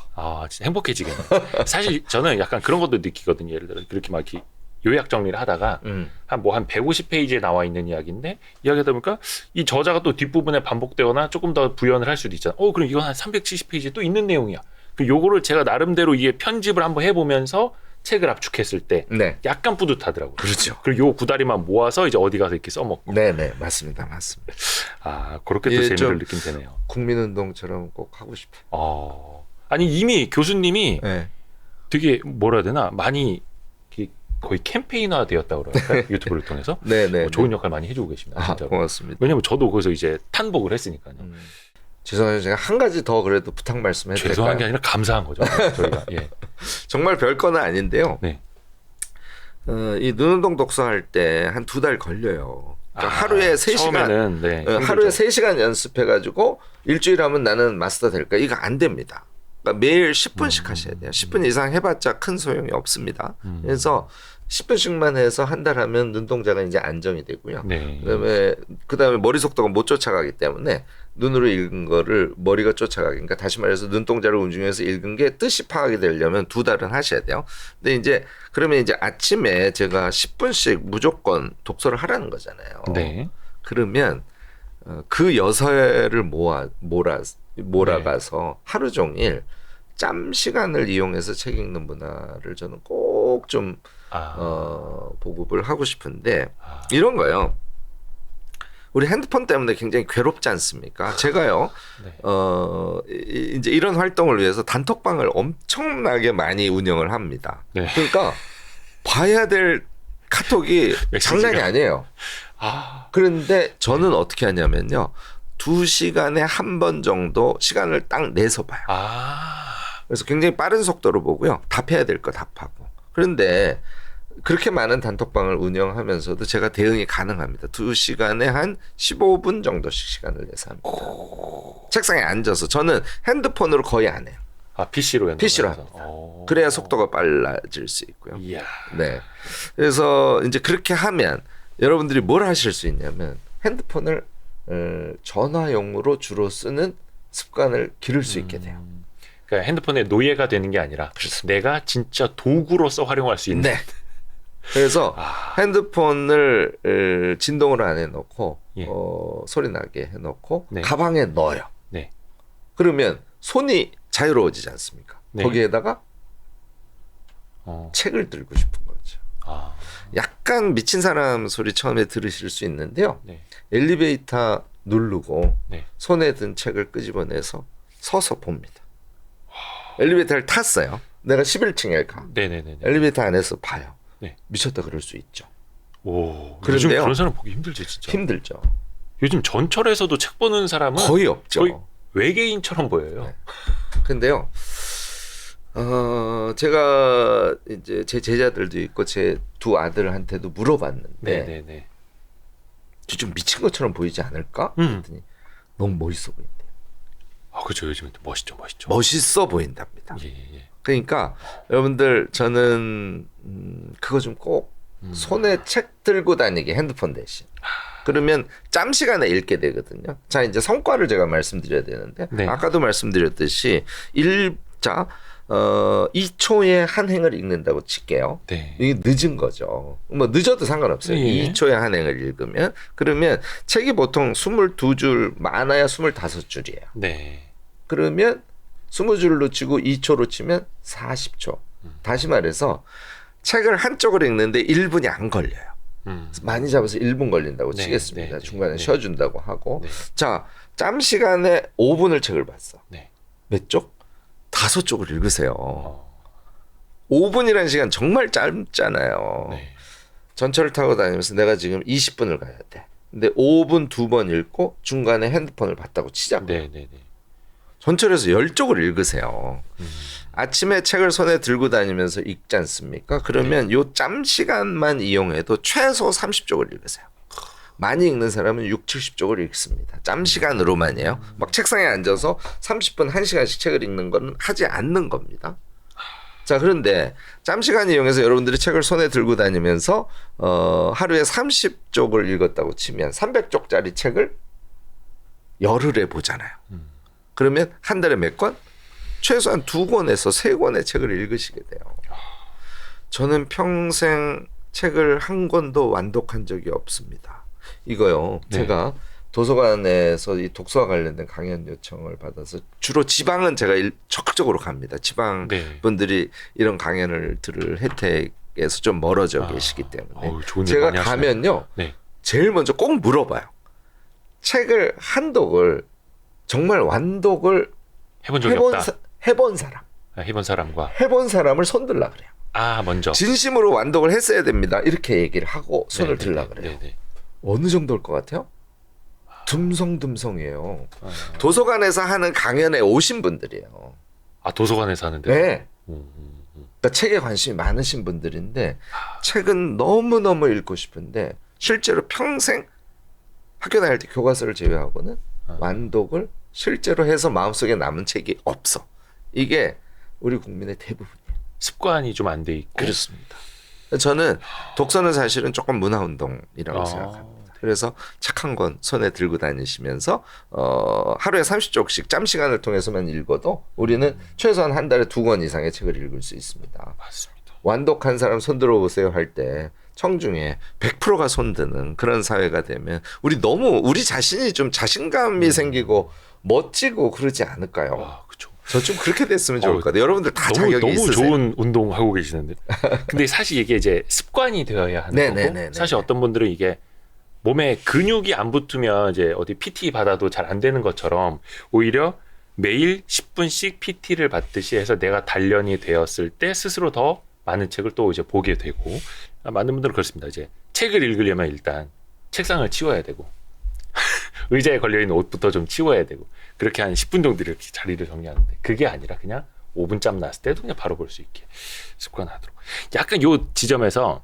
진짜 행복해지겠네. 사실 저는 약간 그런 것도 느끼거든요. 예를 들어 그렇게 막 이렇게 요약 정리를 하다가 한 150페이지에 나와 있는 이야기인데 이야기하다 보니까 이 저자가 또 뒷부분에 반복되거나 조금 더 부연을 할 수도 있잖아. 그럼 이건 한 370페이지에 또 있는 내용이야. 요거를 제가 나름대로 이게 편집을 한번 해보면서 책을 압축했을 때 약간 뿌듯하더라고요. 그렇죠. 그리고 요 구다리만 모아서 이제 어디 가서 이렇게 써먹고. 네네 맞습니다. 그렇게 또 재미를 느끼면 되네요. 국민운동처럼 꼭 하고 싶어요. 아니 이미 교수님이 되게 뭐라 해야 되나 많이 거의 캠페인화 되었다고 그럴까요? 유튜브를 통해서 좋은 역할 많이 해주고 계십니다. 진짜로. 고맙습니다. 왜냐면 저도 거기서 이제 탄복을 했으니까요. 죄송해요. 제가 한 가지 더 그래도 부탁 말씀해도 될까요? 죄송한 게 아니라 감사한 거죠. 저희가. 정말 별거는 아닌데요. 이 눈운동 독서할 때 한 2달 걸려요. 그러니까 하루에 3시간 하루에 3시간 연습해가지고 일주일 하면 나는 마스터 될까? 이거 안 됩니다. 그러니까 매일 10분씩 하셔야 돼요. 10분 이상 해봤자 큰 소용이 없습니다. 그래서 10분씩만 해서 한 달 하면 눈동자가 이제 안정이 되고요. 네. 그다음에 머리 속도가 못 쫓아가기 때문에 눈으로 읽은 거를 머리가 쫓아가기. 그러니까 다시 말해서 눈동자를 움직여서 읽은 게 뜻이 파악이 되려면 2달은 하셔야 돼요. 근데 이제 그러면 이제 아침에 제가 10분씩 무조건 독서를 하라는 거잖아요. 네. 그러면 그 여서를 몰아가서 하루 종일 짬 시간을 이용해서 책 읽는 문화를 저는 꼭 좀 보급을 하고 싶은데 이런 거요. 우리 핸드폰 때문에 굉장히 괴롭지 않습니까? 제가요, 네. 이제 이런 활동을 위해서 단톡방을 엄청나게 많이 운영을 합니다. 네. 그러니까 봐야 될 카톡이 장난이 아니에요. 그런데 저는 어떻게 하냐면요. 2시간에 한 번 정도 시간을 딱 내서 봐요. 그래서 굉장히 빠른 속도로 보고요. 답해야 될 거 답하고. 그런데 그렇게 많은 단톡방을 운영하면서도 제가 대응이 가능합니다. 2시간에 한 15분 정도씩 시간을 내서 합니다. 책상에 앉아서 저는 핸드폰으로 거의 안 해요. PC로 합니다. 그래야 속도가 빨라질 수 있고요. 이야. 네. 그래서 이제 그렇게 하면 여러분들이 뭘 하실 수 있냐면 핸드폰을 전화용으로 주로 쓰는 습관을 기를 수 있게 돼요. 그러니까 핸드폰의 노예가 되는 게 아니라 그렇습니다. 내가 진짜 도구로서 활용할 수 있는. 네. 그래서 핸드폰을 진동으로 안 해놓고 예. 소리 나게 해놓고 네. 가방에 넣어요. 네. 그러면 손이 자유로워지지 않습니까? 네. 거기에다가 어. 책을 들고 싶은 거죠. 약간 미친 사람 소리 처음에 들으실 수 있는데요. 네. 엘리베이터 누르고 네. 손에 든 책을 끄집어내서 서서 봅니다. 엘리베이터를 탔어요. 내가 11층에 가. 네네네. 엘리베이터 안에서 봐요. 네. 미쳤다 그럴 수 있죠. 오. 요즘 그런데요. 그런 사람 보기 힘들지 진짜. 힘들죠. 요즘 전철에서도 책 보는 사람은 거의 없죠. 거의 외계인처럼 보여요. 네. 근데요. 제가 이제 제 제자들도 있고 제 두 아들한테도 물어봤는데 네네네. 좀 미친 것처럼 보이지 않을까? 그랬더니 너무 멋있어 보인대요. 그렇죠. 요즘에 멋있죠. 멋있어 보인답니다. 예. 그러니까 여러분들 저는 그거 좀 꼭 손에 책 들고 다니기 핸드폰 대신. 그러면 짬 시간에 읽게 되거든요. 자, 이제 성과를 제가 말씀드려야 되는데 네. 아까도 말씀드렸듯이 2초에 한 행을 읽는다고 칠게요. 네. 이게 늦은 거죠. 뭐 늦어도 상관없어요. 예. 2초에 한 행을 읽으면 그러면 책이 보통 22줄 많아야 25줄이에요. 네. 그러면 20줄로 치고 2초로 치면 40초. 다시 말해서 책을 한쪽을 읽는데 1분이 안 걸려요. 많이 잡아서 1분 걸린다고 네, 치겠습니다. 네, 중간에 네. 쉬어준다고 하고. 네. 자, 짬 시간에 5분을 책을 봤어. 네. 몇 쪽? 5쪽을 읽으세요. 5분이라는 시간 정말 짧잖아요. 네. 전철을 타고 다니면서 내가 지금 20분을 가야 돼. 근데 5분 2번 읽고 중간에 핸드폰을 봤다고 치자. 네네네. 전철에서 10쪽을 읽으세요. 아침에 책을 손에 들고 다니면서 읽지 않습니까? 그러면 요 짬 시간만 이용해도 최소 30쪽을 읽으세요. 많이 읽는 사람은 6, 70쪽을 읽습니다. 짬 시간으로만이에요. 막 책상에 앉아서 30분, 1시간씩 책을 읽는 건 하지 않는 겁니다. 자, 그런데 짬 시간 이용해서 여러분들이 책을 손에 들고 다니면서 하루에 30쪽을 읽었다고 치면 300쪽짜리 책을 열흘에 보잖아요. 그러면 한 달에 몇 권? 최소한 2권에서 3권의 책을 읽으시게 돼요. 저는 평생 책을 한 권도 완독한 적이 없습니다. 이거요. 네. 제가 도서관에서 이 독서와 관련된 강연 요청을 받아서 주로 지방은 제가 적극적으로 갑니다. 지방 네. 분들이 이런 강연을 들을 혜택에서 좀 멀어져 계시기 때문에 좋은 일 제가 많이 하시네요. 가면요. 네. 제일 먼저 꼭 물어봐요. 책을 한독을 정말 완독을 해본 적이 없다. 해본 사람. 해본 사람과 해본 사람을 손들라 그래요. 먼저 진심으로 완독을 했어야 됩니다. 이렇게 얘기를 하고 손을 들라 그래요. 네네. 어느 정도일 것 같아요? 듬성듬성이에요. 도서관에서 하는 강연에 오신 분들이에요. 도서관에서 하는데. 네. 그러니까 책에 관심이 많으신 분들인데 책은 너무너무 읽고 싶은데 실제로 평생 학교 다닐 때 교과서를 제외하고는 완독을 실제로 해서 마음속에 남은 책이 없어. 이게 우리 국민의 대부분이에요. 습관이 좀 안 돼 있고. 그렇습니다. 저는 독서는 사실은 조금 문화운동이라고 아, 생각합니다. 그래서 착한 권 손에 들고 다니시면서 하루에 30쪽씩 짬 시간을 통해서만 읽어도 우리는 최소한 한 달에 2권 이상의 책을 읽을 수 있습니다. 맞습니다. 완독한 사람 손들어 보세요 할 때 청중에 100%가 손드는 그런 사회가 되면 우리 자신이 좀 자신감이 생기고 멋지고 그러지 않을까요? 아, 그렇죠. 저 좀 그렇게 됐으면 좋을 것 같아요. 여러분들 다 자격이 너무 있으세요. 좋은 운동 하고 계시는데. 근데 사실 이게 이제 습관이 되어야 하는 네네네네. 거고, 사실 어떤 분들은 이게 몸에 근육이 안 붙으면 이제 어디 PT 받아도 잘 안 되는 것처럼 오히려 매일 10분씩 PT를 받듯이 해서 내가 단련이 되었을 때 스스로 더 많은 책을 또 이제 보게 되고, 많은 분들은 그렇습니다. 이제 책을 읽으려면 일단 책상을 치워야 되고 의자에 걸려있는 옷부터 좀 치워야 되고, 그렇게 한 10분 정도 이렇게 자리를 정리하는데, 그게 아니라 그냥 5분 짬 났을 때도 그냥 바로 볼 수 있게 습관하도록. 약간 요 지점에서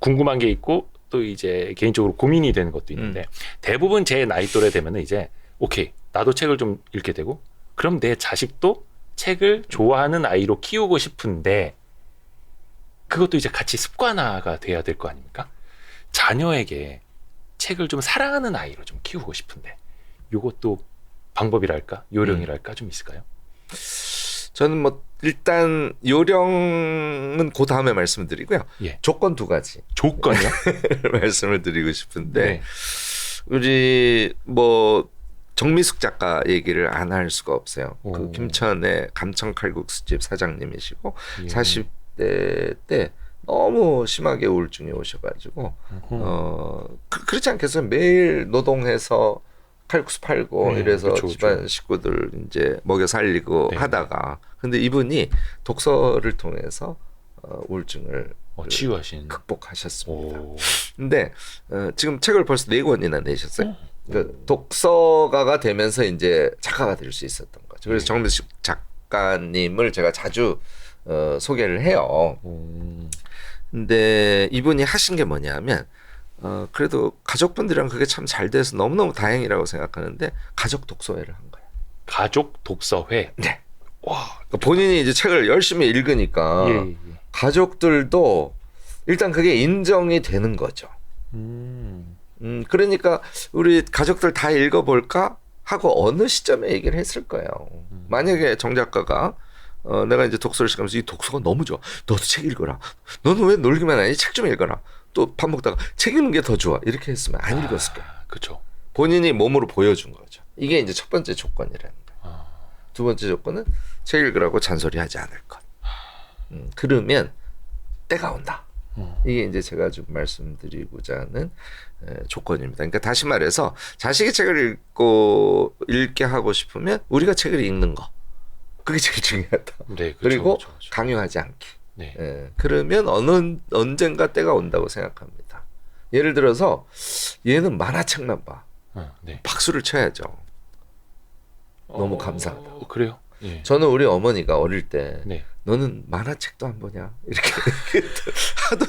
궁금한 게 있고 또 이제 개인적으로 고민이 되는 것도 있는데, 대부분 제 나이 또래 되면은 이제 오케이, 나도 책을 좀 읽게 되고 그럼 내 자식도 책을 좋아하는 아이로 키우고 싶은데, 그것도 이제 같이 습관화가 돼야 될 거 아닙니까? 자녀에게 책을 좀 사랑하는 아이로 좀 키우고 싶은데, 요것도 방법이랄까 요령이랄까 좀 있을까요? 저는 뭐 일단 요령은 그 다음에 말씀드리고요. 예. 조건 2가지 조건이요? 말씀을 드리고 싶은데, 네. 우리 뭐 정미숙 작가 얘기를 안 할 수가 없어요. 오. 그 김천의 감천 칼국수집 사장님이시고 예. 40대 때 너무 심하게 우울증이 오셔가지고 그렇지 않겠어요? 매일 노동해서 칼국수 팔고 이래서 그쵸, 집안 그쵸. 식구들 이제 먹여 살리고 네. 하다가, 근데 이분이 독서를 통해서 우울증을 치유하신. 극복하셨습니다. 오. 근데 지금 책을 벌써 4권이나 내셨어요. 그 독서가가 되면서 이제 작가가 될 수 있었던 거죠. 그래서 정미숙 작가님을 제가 자주 소개를 해요. 근데 이분이 하신 게 뭐냐면, 그래도 가족분들이랑 그게 참 잘 돼서 너무너무 다행이라고 생각하는데, 가족 독서회를 한 거예요. 가족 독서회. 네. 와. 그러니까 본인이 이제 책을 열심히 읽으니까 예, 예. 가족들도 일단 그게 인정이 되는 거죠. 그러니까 우리 가족들 다 읽어볼까 하고 어느 시점에 얘기를 했을 거예요. 만약에 정 작가가 내가 이제 독서를 시작하면서 이 독서가 너무 좋아, 너도 책 읽어라, 너는 왜 놀기만 하니, 책 좀 읽어라, 또 밥 먹다가 책 읽는 게 더 좋아, 이렇게 했으면 안 읽었을 거예요. 그렇죠. 본인이 몸으로 보여준 거죠. 이게 이제 첫 번째 조건이라는 거예요. 두 번째 조건은 책 읽으라고 잔소리하지 않을 것. 그러면 때가 온다. 이게 이제 제가 좀 말씀드리고자 하는 조건입니다. 그러니까 다시 말해서 자식이 책을 읽게 하고 싶으면 우리가 책을 읽는 거, 그게 제일 중요하다. 네, 그렇죠, 그리고 그렇죠. 강요하지 않기. 네. 그러면 언젠가 때가 온다고 생각합니다. 예를 들어서 얘는 만화책만 봐. 네. 박수를 쳐야죠. 너무 감사하다고. 그래요? 예. 저는 우리 어머니가 어릴 때 네. 너는 만화책도 안 보냐 이렇게 하도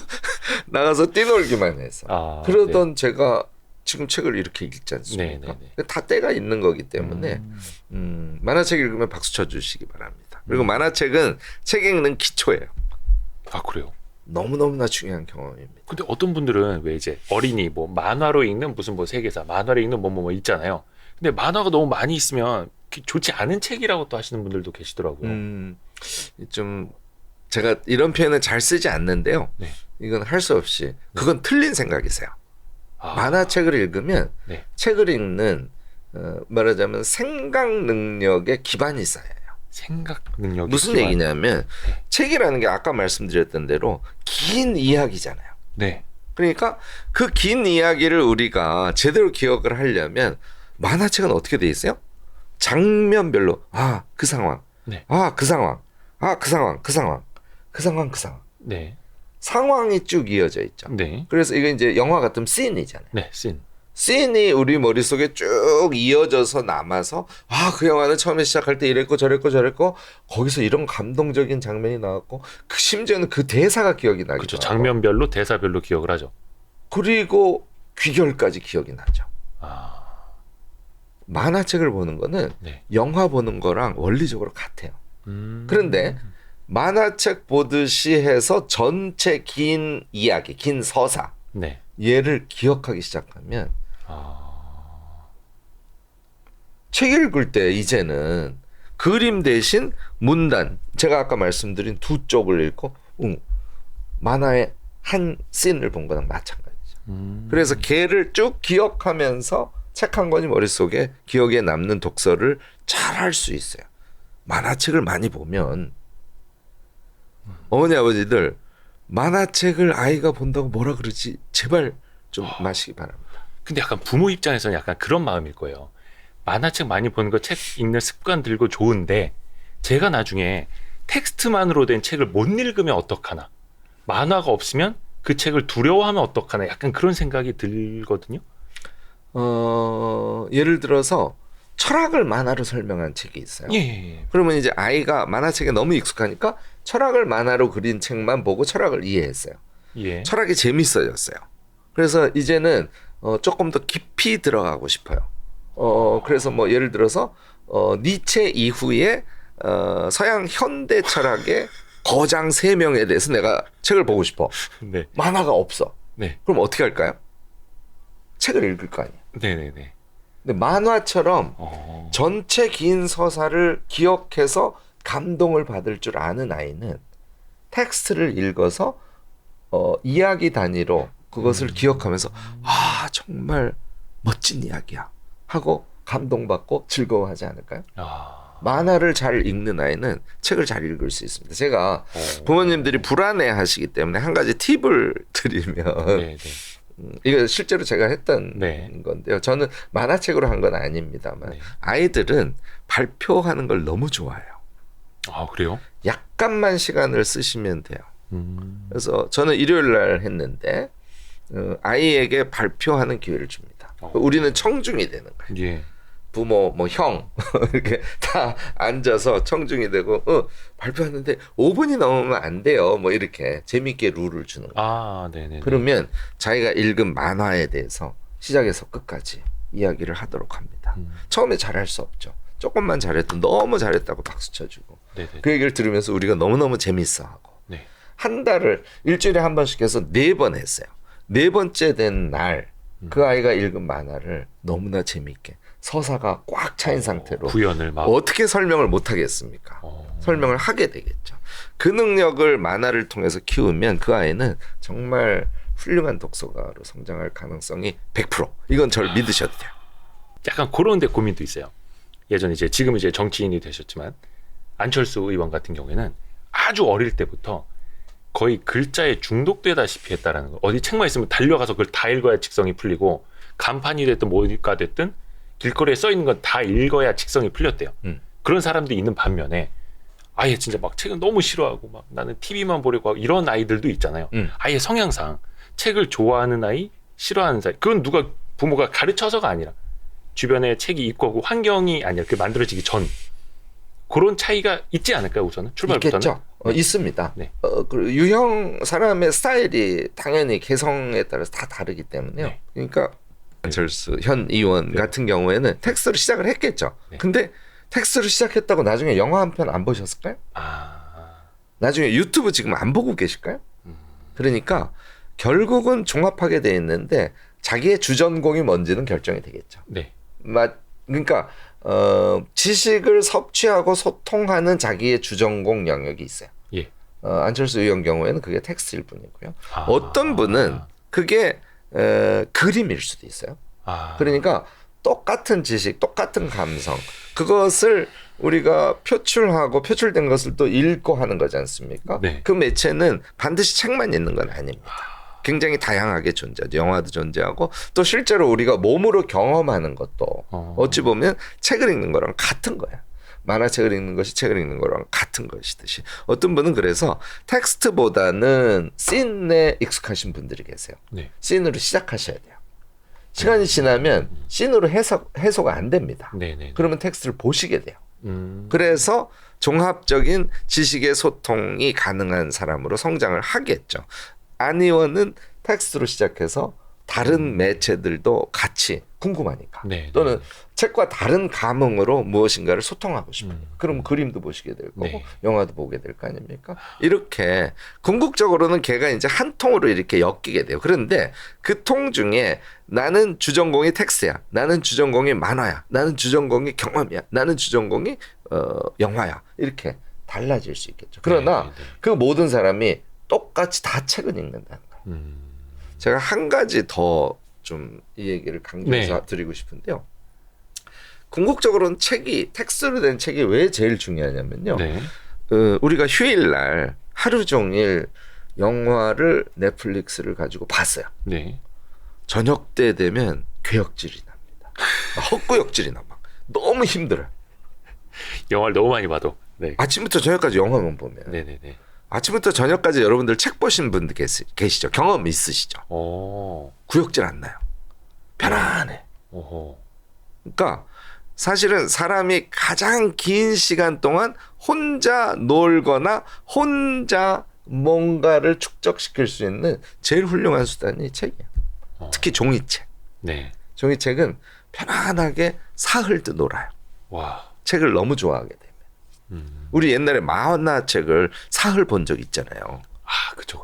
나가서 뛰놀기만 해서 그러던 제가 지금 책을 이렇게 읽지 않습니까? 다 때가 있는 거기 때문에 만화책 읽으면 박수 쳐주시기 바랍니다. 그리고 만화책은 책 읽는 기초예요. 아, 그래요? 너무너무나 중요한 경험입니다. 근데 어떤 분들은 왜 이제 어린이 뭐 만화로 읽는 무슨 뭐 세계사, 만화로 읽는 뭐 있잖아요. 근데 만화가 너무 많이 있으면 좋지 않은 책이라고 또 하시는 분들도 계시더라고요. 좀 제가 이런 표현은 잘 쓰지 않는데요. 네. 이건 할 수 없이 그건 틀린 생각이세요. 만화책을 읽으면 네. 책을 읽는 말하자면 생각 능력에 기반이 쌓여요. 생각 능력이 무슨 얘기냐면 책이라는 게 아까 말씀드렸던 대로 긴 이야기잖아요. 네. 그러니까 그 긴 이야기를 우리가 제대로 기억을 하려면 만화책은 어떻게 돼 있어요? 장면별로 그 상황, 네. 그 상황, 그 상황, 그 상황, 그 상황, 그 상황. 네. 상황이 쭉 이어져 있죠. 네. 그래서 이거 이제 영화 같으면 씬이잖아요. 네. 씬. 씬이 우리 머릿속에 쭉 이어져서 남아서 그 영화는 처음에 시작할 때 이랬고 저랬고 거기서 이런 감동적인 장면이 나왔고 심지어는 그 대사가 기억이 나기도 그렇죠. 하고. 장면별로 대사별로 기억을 하죠. 그리고 귀결까지 기억이 나죠. 아. 만화책을 보는 거는 네. 영화 보는 거랑 원리적으로 같아요. 그런데 만화책 보듯이 해서 전체 긴 이야기, 긴 서사 네. 얘를 기억하기 시작하면 아, 책 읽을 때 이제는 그림 대신 문단, 제가 아까 말씀드린 두 쪽을 읽고 만화의 한 씬을 본 거랑 마찬가지죠. 그래서 걔를 쭉 기억하면서 책 한 권이 머릿속에 기억에 남는 독서를 잘 할 수 있어요. 만화책을 많이 보면 어머니 아버지들 만화책을 아이가 본다고 뭐라 그러지 제발 좀 마시기 바랍니다. 근데 약간 부모 입장에서는 약간 그런 마음일 거예요. 만화책 많이 보는 거 책 읽는 습관 들고 좋은데 제가 나중에 텍스트만으로 된 책을 못 읽으면 어떡하나. 만화가 없으면 그 책을 두려워하면 어떡하나. 약간 그런 생각이 들거든요. 예를 들어서 철학을 만화로 설명한 책이 있어요. 예. 그러면 이제 아이가 만화책에 너무 익숙하니까 철학을 만화로 그린 책만 보고 철학을 이해했어요. 예. 철학이 재밌어졌어요. 그래서 이제는 조금 더 깊이 들어가고 싶어요. 그래서 뭐 예를 들어서 니체 이후에 서양 현대 철학의 거장 3명에 대해서 내가 책을 보고 싶어. 네. 만화가 없어. 네. 그럼 어떻게 할까요? 책을 읽을 거 아니에요. 네네네. 근데 만화처럼 전체 긴 서사를 기억해서 감동을 받을 줄 아는 아이는 텍스트를 읽어서 이야기 단위로 그것을 기억하면서 아 정말 멋진 이야기야 하고 감동받고 즐거워하지 않을까요? 만화를 잘 읽는 아이는 책을 잘 읽을 수 있습니다. 제가 부모님들이 불안해하시기 때문에 한 가지 팁을 드리면 네네. 이거 실제로 제가 했던 네. 건데요. 저는 만화책으로 한 건 아닙니다만 네. 아이들은 발표하는 걸 너무 좋아해요. 아, 그래요? 약간만 시간을 쓰시면 돼요. 그래서 저는 일요일 날 했는데 아이에게 발표하는 기회를 줍니다. 우리는 청중이 되는 거예요. 예. 부모, 뭐 형 이렇게 다 앉아서 청중이 되고 발표하는데 5분이 넘으면 안 돼요. 뭐 이렇게 재밌게 룰을 주는 거예요. 아, 네네. 그러면 자기가 읽은 만화에 대해서 시작에서 끝까지 이야기를 하도록 합니다. 처음에 잘할 수 없죠. 조금만 잘해도 너무 잘했다고 박수 쳐주고 네네. 그 얘기를 들으면서 우리가 너무너무 재밌어하고 네. 한 달을 일주일에 한 번씩 해서 4번 했어요. 4번째 된 날 그 아이가 읽은 만화를 너무나 재밌게 서사가 꽉 차인 상태로 구현을 막 어떻게 설명을 못 하겠습니까? 설명을 하게 되겠죠. 그 능력을 만화를 통해서 키우면 그 아이는 정말 훌륭한 독서가로 성장할 가능성이 100%. 이건 절 믿으셔도 돼요. 약간 그런 데 고민도 있어요. 예전에 지금 이제 정치인이 되셨지만 안철수 의원 같은 경우에는 아주 어릴 때부터 거의 글자에 중독되다시피 했다라는 거. 어디 책만 있으면 달려가서 그걸 다 읽어야 직성이 풀리고 간판이 됐든 뭐가 됐든 길거리에 써 있는 건 다 읽어야 직성이 풀렸대요. 그런 사람들이 있는 반면에 아예 진짜 막 책은 너무 싫어하고 막 나는 TV만 보려고 하고 이런 아이들도 있잖아요. 아예 성향상 책을 좋아하는 아이, 싫어하는 아이. 그건 누가 부모가 가르쳐서가 아니라 주변에 책이 있고 하고 환경이 아니라 그 만들어지기 전 그런 차이가 있지 않을까요? 우선은 출발부터는. 있겠죠. 있습니다. 네. 그 유형 사람의 스타일이 당연히 개성에 따라서 다 다르기 때문에요. 네. 그러니까 안철수 현 의원 같은 경우에는 텍스트로 시작을 했겠죠. 네. 근데 텍스트로 시작했다고 나중에 영화 한 편 안 보셨을까요? 나중에 유튜브 지금 안 보고 계실까요? 그러니까 결국은 종합하게 돼 있는데 자기의 주전공이 뭔지는 결정이 되겠죠. 네. 그러니까 지식을 섭취하고 소통하는 자기의 주전공 영역이 있어요. 예. 안철수 의원 경우에는 그게 텍스트일 뿐이고요. 어떤 분은 그게 그림일 수도 있어요. 그러니까 똑같은 지식, 똑같은 감성, 그것을 우리가 표출하고 표출된 것을 또 읽고 하는 거지 않습니까? 네. 그 매체는 반드시 책만 있는 건 아닙니다. 굉장히 다양하게 존재하죠. 영화도 존재하고 또 실제로 우리가 몸으로 경험하는 것도 어찌 보면 책을 읽는 거랑 같은 거야. 만화책을 읽는 것이 책을 읽는 거랑 같은 것이듯이 어떤 분은 그래서 텍스트보다는 씬에 익숙하신 분들이 계세요. 네. 씬으로 시작하셔야 돼요. 시간이 지나면 씬으로 해소가 안 됩니다. 네네. 그러면 텍스트를 보시게 돼요. 그래서 종합적인 지식의 소통이 가능한 사람으로 성장을 하겠죠. 안 의원은 텍스트로 시작해서 다른 매체들도 같이 궁금하니까 네, 또는 네. 책과 다른 감흥으로 무엇인가를 소통하고 싶어요. 그럼 그림도 보시게 될 거고 네. 영화도 보게 될 거 아닙니까? 이렇게 궁극적으로는 걔가 이제 한 통으로 이렇게 엮이게 돼요. 그런데 그 통 중에 나는 주전공이 텍스트야, 나는 주전공이 만화야, 나는 주전공이 경험이야, 나는 주전공이 영화야, 이렇게 달라질 수 있겠죠. 그러나 네, 네, 네. 그 모든 사람이 똑같이 다 책을 읽는다는 거예요. 제가 한 가지 더 좀 이 얘기를 강조해서 네. 드리고 싶은데요. 궁극적으로는 책이 텍스트로 된 책이 왜 제일 중요하냐면요. 네. 우리가 휴일날 하루 종일 영화를 넷플릭스를 가지고 봤어요. 네. 저녁 때 되면 괴역질이 납니다. 헛구역질이 나 막 너무 힘들어요. 영화를 너무 많이 봐도. 네. 아침부터 저녁까지 영화만 보면 네네네. 아침부터 저녁까지 여러분들 책 보신 분들 계시죠? 경험 있으시죠? 오. 구역질 안 나요. 편안해. 오호. 그러니까 사실은 사람이 가장 긴 시간 동안 혼자 놀거나 혼자 뭔가를 축적시킬 수 있는 제일 훌륭한 수단이 책이에요. 특히 종이책. 네. 종이책은 편안하게 사흘도 놀아요. 와. 책을 너무 좋아하게 되면. 우리 옛날에 만화책을 사흘 본 적 있잖아요. 아, 그쵸.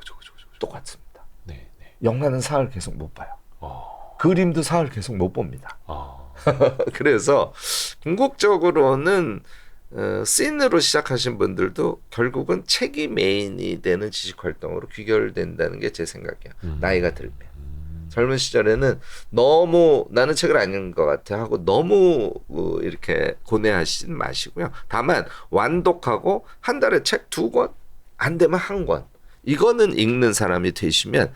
똑같습니다. 네, 네. 영화는 사흘 계속 못 봐요. 어. 그림도 사흘 계속 못 봅니다. 어. 그래서 궁극적으로는 씬으로 시작하신 분들도 결국은 책이 메인이 되는 지식 활동으로 귀결된다는 게 제 생각이에요. 나이가 들면. 젊은 시절에는 너무 나는 책을 안 읽는 것 같아 하고 너무 이렇게 고뇌하시진 마시고요. 다만 완독하고 한 달에 책 2권, 안 되면 1권. 이거는 읽는 사람이 되시면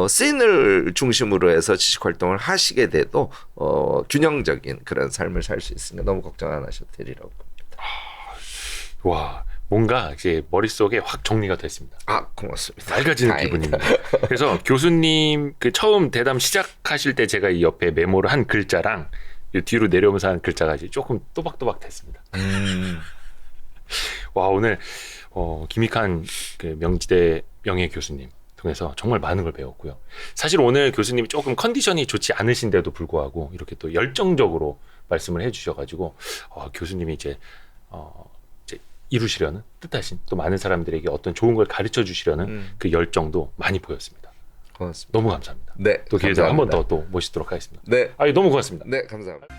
씬을 중심으로 해서 지식 활동을 하시게 돼도 균형적인 그런 삶을 살 수 있으니까 너무 걱정 안 하셔도 되리라고 봅니다. 와. 뭔가 이제 머릿속에 확 정리가 됐습니다. 아, 고맙습니다. 맑아지는 다행이다. 기분입니다. 그래서 교수님 그 처음 대담 시작하실 때 제가 이 옆에 메모를 한 글자랑 이 뒤로 내려오면서 한 글자가 이제 조금 또박또박 됐습니다. 와, 오늘 김익한 그 명지대 명예 교수님 통해서 정말 많은 걸 배웠고요. 사실 오늘 교수님이 조금 컨디션이 좋지 않으신데도 불구하고 이렇게 또 열정적으로 말씀을 해주셔가지고 교수님이 이제 이루시려는 뜻하신 또 많은 사람들에게 어떤 좋은 걸 가르쳐 주시려는 그 열정도 많이 보였습니다. 고맙습니다. 너무 감사합니다. 네, 또 기회가 한 번 감사합니다. 더 또 모시도록 하겠습니다. 네, 너무 고맙습니다. 네, 감사합니다.